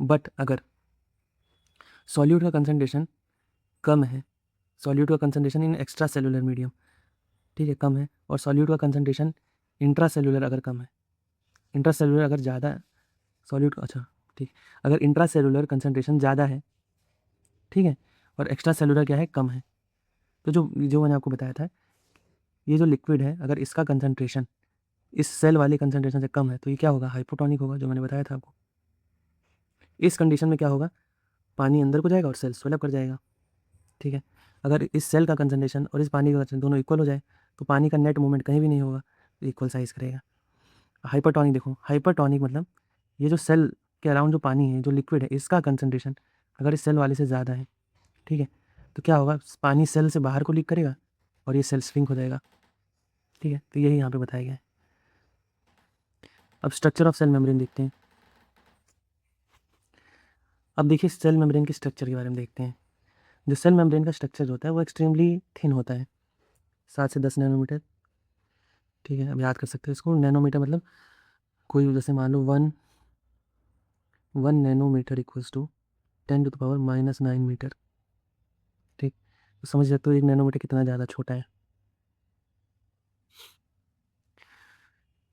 बट अगर सॉल्यूट का कंसंट्रेशन कम है, सॉल्यूट का concentration in extra cellular medium, ठीक है, कम है, और सॉल्यूट का कंसंट्रेशन इंट्रा सेलुलर अगर कम है, इंट्रा सेलुलर अगर ज़्यादा है, सॉल्यूट का, अच्छा ठीक, अगर इंट्रा सेलुलर कंसंट्रेशन ज़्यादा है, ठीक है, और एक्स्ट्रा सेलुलर क्या है, कम है, तो जो जो मैंने आपको बताया था, ये जो लिक्विड है अगर इसका कंसंट्रेशन इस सेल वाले कंसंट्रेशन से कम है तो ये क्या होगा, हाइपोटोनिक होगा, जो मैंने बताया था आपको। इस कंडीशन में क्या होगा, पानी अंदर को जाएगा और सेल स्वेल अप कर जाएगा, ठीक है। अगर इस सेल का कंसंट्रेशन और इस पानी का कंसंट्रेशन दोनों इक्वल हो जाए तो पानी का नेट मूवमेंट कहीं भी नहीं होगा, इक्वल साइज करेगा। हाइपरटोनिक देखो, हाइपरटोनिक मतलब ये जो सेल के अराउंड जो पानी है, जो लिक्विड है, इसका कंसंट्रेशन अगर इस सेल वाले से ज़्यादा है, ठीक है, तो क्या होगा, पानी सेल से बाहर को लीक करेगा और ये सेल श्रिंक हो जाएगा, ठीक है। तो यही यहाँ पे बताया गया है। अब स्ट्रक्चर ऑफ सेल मेम्ब्रेन देखते हैं। अब देखिए सेल मेम्ब्रेन के स्ट्रक्चर के बारे में देखते हैं। जो सेल मेम्ब्रेन का स्ट्रक्चर जो होता है वो एक्सट्रीमली थिन होता है, 7 से 10 नैनोमीटर, ठीक है। अब याद कर सकते हो इसको, नैनोमीटर मतलब कोई जैसे मान लो one nanometre equals to 10⁻⁻9 metre, ठीक। तो समझ सकते हो एक नैनोमीटर कितना ज़्यादा छोटा है।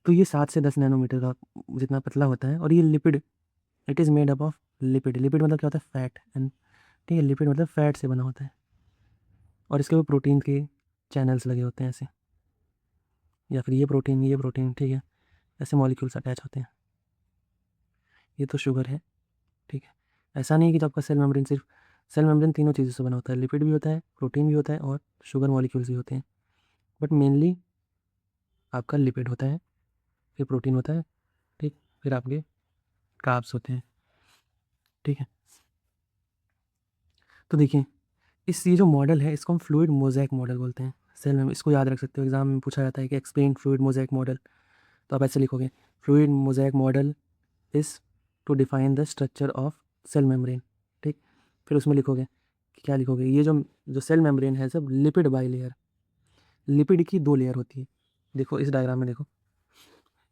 तो ये 7 से 10 नैनोमीटर का जितना पतला होता है, और ये lipid, it is made up of lipid. Lipid मतलब क्या होता है, फैट, एंड ठीक है, लिपिड मतलब फैट से बना होता है, और इसके ऊपर प्रोटीन के चैनल्स लगे होते हैं ऐसे, या फिर ये प्रोटीन, ठीक है, ऐसे मॉलिक्यूल्स अटैच होते हैं। ये तो शुगर है, ठीक है। ऐसा नहीं है कि जो आपका सेल मेम्ब्रेन सिर्फ, सेल मेम्ब्रेन तीनों चीज़ों से बना होता है, लिपिड भी होता है, प्रोटीन भी होता है, और शुगर मॉलिक्यूल्स भी होते हैं। बट मेनली आपका लिपिड होता है, फिर प्रोटीन होता है, ठीक, फिर आपके कार्ब्स होते हैं, ठीक है। तो देखिए ये जो मॉडल है इसको हम फ्लूइड मोज़ेक मॉडल बोलते हैं सेल में। इसको याद रख सकते हो, एग्जाम में पूछा जाता है कि एक्सप्लेन फ्लूइड मोज़ेक मॉडल, तो आप ऐसे लिखोगे, fluid mosaic model is to define the structure of cell membrane, ठीक। फिर उसमें लिखोगे कि क्या लिखोगे, ये जो जो सेल मेम्ब्रेन है सब लिपिड बाई लेयर, लिपिड की 2 लेयर होती है। देखो इस डायग्राम में देखो,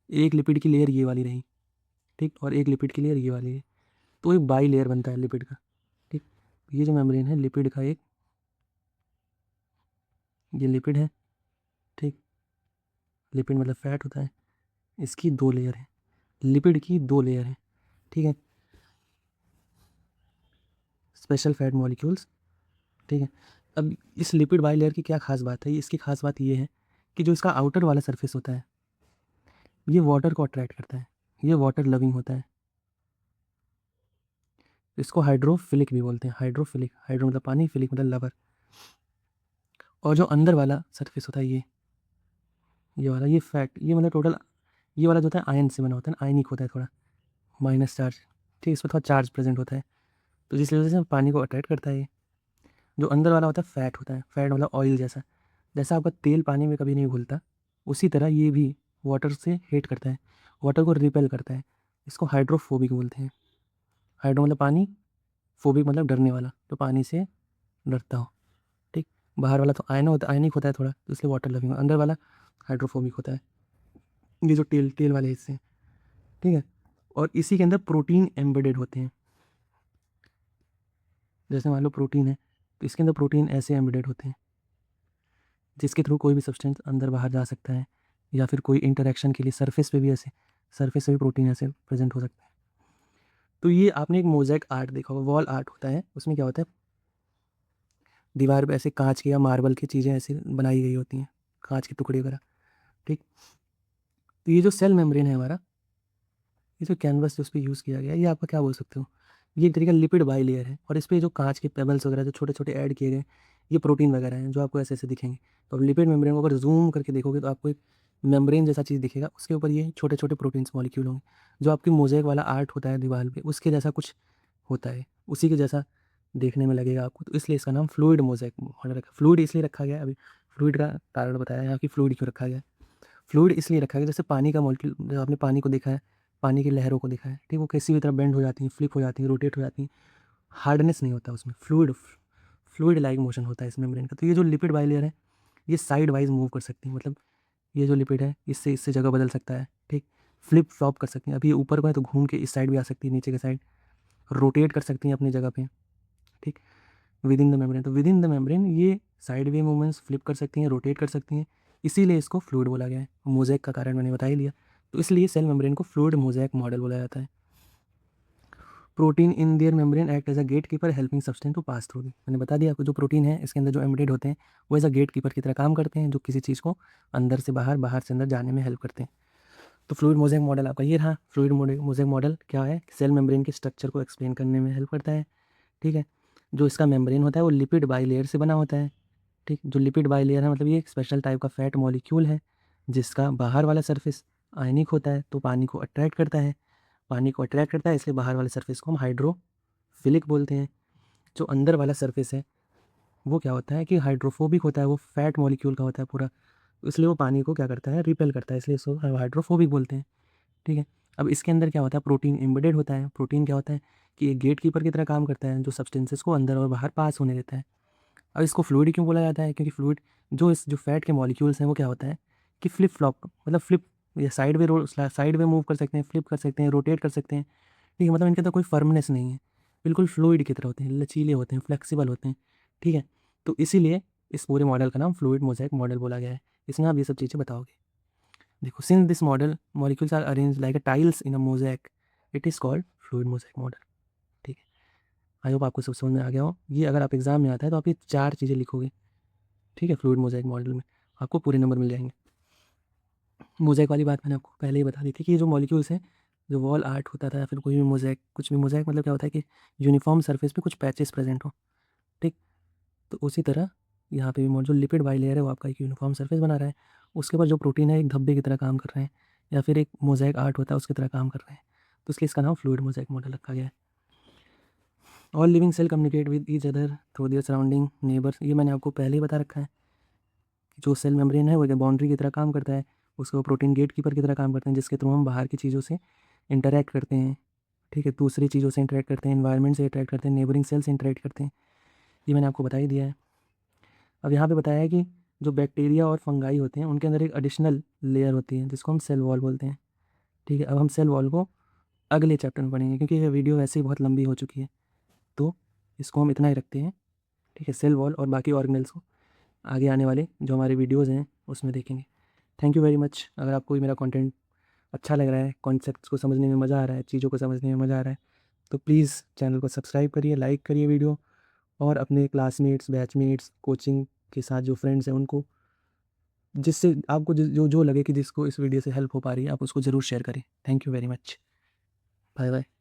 एक लिपिड की लेयर ये वाली रही, ठीक, और एक लिपिड की लेयर ये वाली है, तो एक बाई लेयर बनता है लिपिड का, ठीक। ये जो मेम्ब्रेन है लिपिड का एक, ये लिपिड है, ठीक, लिपिड मतलब फैट होता है, इसकी 2 लेयर है, लिपिड की 2 लेयर है, ठीक है, स्पेशल फैट मॉलिक्यूल्स, ठीक है। अब इस लिपिड बाई लेयर की क्या खास बात है, इसकी खास बात ये है कि जो इसका आउटर वाला सरफेस होता है ये वाटर को अट्रैक्ट करता है, ये वाटर लविंग होता है, इसको हाइड्रोफिलिक भी बोलते हैं, हाइड्रोफिलिक, हाइड्रो मतलब पानी, फिलिक मतलब लवर। और जो अंदर वाला सरफेस होता है ये वाला, ये फैट, ये मतलब टोटल, ये वाला जो होता है आयन से बना होता है, आयनिक होता है थोड़ा, माइनस चार्ज, ठीक, इसमें थोड़ा चार्ज प्रेजेंट होता है, तो जिस वजह से पानी को अट्रैक्ट करता है ये। जो अंदर वाला होता है फैट होता है, फैट मतलब ऑयल जैसा, जैसा आपका तेल पानी में कभी नहीं घुलता, उसी तरह ये भी वाटर से हेट करता है, वाटर को रिपेल करता है, इसको हाइड्रोफोबिक बोलते हैं। हाइड्रो मतलब पानी, फोबिक मतलब डरने वाला, तो पानी से डरता हो, ठीक। बाहर वाला तो आयनिक होता है थोड़ा, तो इसलिए वाटर लविंग, अंदर वाला हाइड्रोफोबिक होता है, ये जो टेल टेल वाले हिस्से हैं, ठीक है। और इसी के अंदर प्रोटीन एम्बेडेड होते हैं, जैसे मान लो प्रोटीन है तो इसके अंदर प्रोटीन ऐसे एम्बेडेड होते हैं जिसके थ्रू कोई भी सब्सटेंस अंदर बाहर जा सकता है, या फिर कोई इंटरेक्शन के लिए सरफेस पे भी ऐसे, सरफेस से भी प्रोटीन ऐसे प्रेजेंट हो सकता है। तो ये आपने एक मोज़ेक आर्ट देखा होगा, वॉल आर्ट होता है, उसमें क्या होता है, दीवार पे ऐसे कांच की या मार्बल की चीज़ें ऐसे बनाई गई होती हैं, कांच के टुकड़े वगैरह, ठीक। तो ये जो सेल मेम्ब्रेन है हमारा, ये जो कैनवस जो उस पर यूज़ किया गया है, ये आपका क्या बोल सकते हो, ये एक तरीका लिपिड बाई लेयर है, और इस पर जो कांच के पेबल्स वगैरह जो छोटे छोटे ऐड किए गए, ये प्रोटीन वगैरह हैं जो आपको ऐसे ऐसे दिखेंगे। तो लिपिड मेम्ब्रेन को अगर जूम करके देखोगे तो आपको एक मेम्ब्रेन जैसा चीज़ दिखेगा, उसके ऊपर ये छोटे छोटे प्रोटीन्स मॉलिक्यूल होंगे, जो आपकी मोज़ेक वाला आर्ट होता है दीवार पे, उसके जैसा कुछ होता है, उसी के जैसा देखने में लगेगा आपको, तो इसलिए इसका नाम फ्लूइड मोज़ेक मॉडल रखा। फ्लूइड इसलिए रखा गया है, अभी फ्लूइड का कारण बताया यहाँ कि फ्लूइड क्यों रखा गया है। फ्लूइड इसलिए रखा गया, जैसे पानी का मॉलिक्यूल, जब आपने पानी को देखा है, पानी की लहरों को देखा है, ठीक, वो किसी भी तरह बेंड हो जाती हैं, फ्लिप हो जाती हैं, रोटेट हो जाती हैं, हार्डनेस नहीं होता उसमें, फ्लूइड लाइक मोशन होता है इस मेम्ब्रेन का। तो ये जो लिपिड बाइलेयर है, ये साइड वाइज मूव कर सकती है, मतलब ये जो लिपिड है इससे जगह बदल सकता है, ठीक, फ्लिप फ्लॉप कर सकती हैं। अभी ये ऊपर को है तो घूम के इस साइड भी आ सकती है, नीचे के साइड रोटेट कर सकती हैं अपनी जगह पे, ठीक, विद इन द मेम्ब्रेन। तो विद इन द मेम्ब्रेन ये साइड वे मूवमेंट्स फ्लिप कर सकती हैं, रोटेट कर सकती हैं, इसीलिए इसको फ्लूइड बोला गया है। मोज़ेक का कारण मैंने बता ही लिया, तो इसलिए सेल मेम्ब्रेन को फ्लूइड मोज़ेक मॉडल बोला जाता है। Protein in their membrane act as a gate keeper helping substance to pass through the. मैंने बता दिया आपको, जो प्रोटीन है इसके अंदर जो एम्बेडेड होते हैं वो एज अ गेट कीपर की तरह काम करते हैं, जो किसी चीज़ को अंदर से बाहर, बाहर से अंदर जाने में हेल्प करते हैं। तो फ्लूइड मोज़ेक मॉडल आपका ये रहा। फ्लूइड मोज़ेक मॉडल क्या है? सेल मेम्ब्रेन के स्ट्रक्चर को एक्सप्लेन करने में हेल्प करता है, ठीक है। जो इसका मेम्ब्रेन होता है वो लिपिड बाइलेयर से बना होता है, ठीक। जो लिपिड बाइलेयर है मतलब ये एक स्पेशल टाइप का फैट मॉलिक्यूल है, जिसका बाहर वाला सरफेस आयनिक होता है, तो पानी को अट्रैक्ट करता है, इसलिए बाहर वाले सरफेस को हम हाइड्रोफिलिक बोलते हैं। जो अंदर वाला सरफेस है वो क्या होता है कि हाइड्रोफोबिक होता है, वो फैट मॉलिक्यूल का होता है पूरा, तो इसलिए वो पानी को क्या करता है, रिपेल करता है, इसलिए इसको हाइड्रोफोबिक बोलते हैं, ठीक है। अब इसके अंदर क्या होता है, प्रोटीन एम्बेडेड होता है। प्रोटीन क्या होता है कि एक गेट कीपर की तरह काम करता है, जो सब्सटेंसेस को अंदर और बाहर पास होने देता है। अब इसको फ्लूइड क्यों बोला जाता है? क्योंकि फ्लूइड जो फैट के मॉलिक्यूल्स हैं वो क्या होता है कि फ्लिप फ्लॉप, मतलब फ्लिप या साइड वे मूव कर सकते हैं, फ्लिप कर सकते हैं, रोटेट कर सकते हैं, ठीक है। मतलब इनके अंदर कोई फर्मनेस नहीं है, बिल्कुल फ्लूइड की तरह होते हैं, लचीले होते हैं, फ्लेक्सिबल होते हैं, ठीक है। तो इसीलिए इस पूरे मॉडल का नाम फ्लूइड मोज़ेक मॉडल बोला गया है। इसमें आप ये सब चीज़ें बताओगे। देखो, since this model molecules are arrange like a tiles in a mosaic, it is called fluid mosaic model, ठीक है। आई होप आपको सब समझ में आ गया हो। ये अगर आप एग्जाम में आता है तो आप ये 4 चीज़ें लिखोगे, ठीक है, फ्लूइड मोज़ेक मॉडल में आपको पूरे नंबर मिल जाएंगे। मोज़ेक वाली बात मैंने आपको पहले ही बता दी थी कि ये जो मॉलिक्यूल्स हैं, जो वॉल आर्ट होता था या फिर कोई भी मोज़ेक, कुछ भी मोज़ेक मतलब क्या होता है कि यूनिफॉर्म सरफेस पे कुछ पैचेस प्रेजेंट हो, ठीक। तो उसी तरह यहाँ पे भी जो लिपिड बाइलेयर है वो आपका एक यूनिफॉर्म सरफेस बना रहा है, उसके बाद जो प्रोटीन है एक धब्बे की तरह काम कर रहे हैं, या फिर एक मोज़ेक आर्ट होता है उसकी तरह काम कर रहे हैं, तो इसलिए इसका नाम फ्लूइड मोज़ेक मॉडल रखा गया है। All living cell communicate with each other through their surrounding neighbours, ये मैंने आपको पहले ही बता रखा है कि जो सेल मेम्ब्रेन है वो एक बाउंड्री की तरह काम करता है, उसको प्रोटीन गेट कीपर की तरह काम करते हैं, जिसके थ्रू हम बाहर की चीज़ों से इंटरैक्ट करते हैं, ठीक है, दूसरी चीज़ों से इंटरैक्ट करते हैं, एनवायरनमेंट से इंटरैक्ट करते हैं, नेबरिंग सेल से इंटरैक्ट करते हैं। ये मैंने आपको बता ही दिया है। अब यहाँ पे बताया है कि जो बैक्टीरिया और फंगाई होते हैं उनके अंदर एक एडिशनल लेयर होती है जिसको हम सेल वॉल बोलते हैं, ठीक है। अब हम सेल वॉल को अगले चैप्टर में पढ़ेंगे, क्योंकि ये वीडियो वैसे ही बहुत लंबी हो चुकी है, तो इसको हम इतना ही रखते हैं, ठीक है। सेल वॉल और बाकी ऑर्गेनेल्स को आगे आने वाले जो हमारे वीडियोज़ हैं उसमें देखेंगे। Thank you very much. अगर आपको मेरा कंटेंट अच्छा लग रहा है, कॉन्सेप्ट्स को समझने में मज़ा आ रहा है, चीज़ों को समझने में मज़ा आ रहा है, तो प्लीज़ चैनल को सब्सक्राइब करिए, लाइक करिए वीडियो, और अपने क्लासमेट्स, बैचमेट्स, कोचिंग के साथ जो फ्रेंड्स हैं उनको, जिससे आपको जो जो लगे कि जिसको इस वीडियो से हेल्प हो पा रही है, आप उसको ज़रूर शेयर करें। Thank you very much. Bye bye.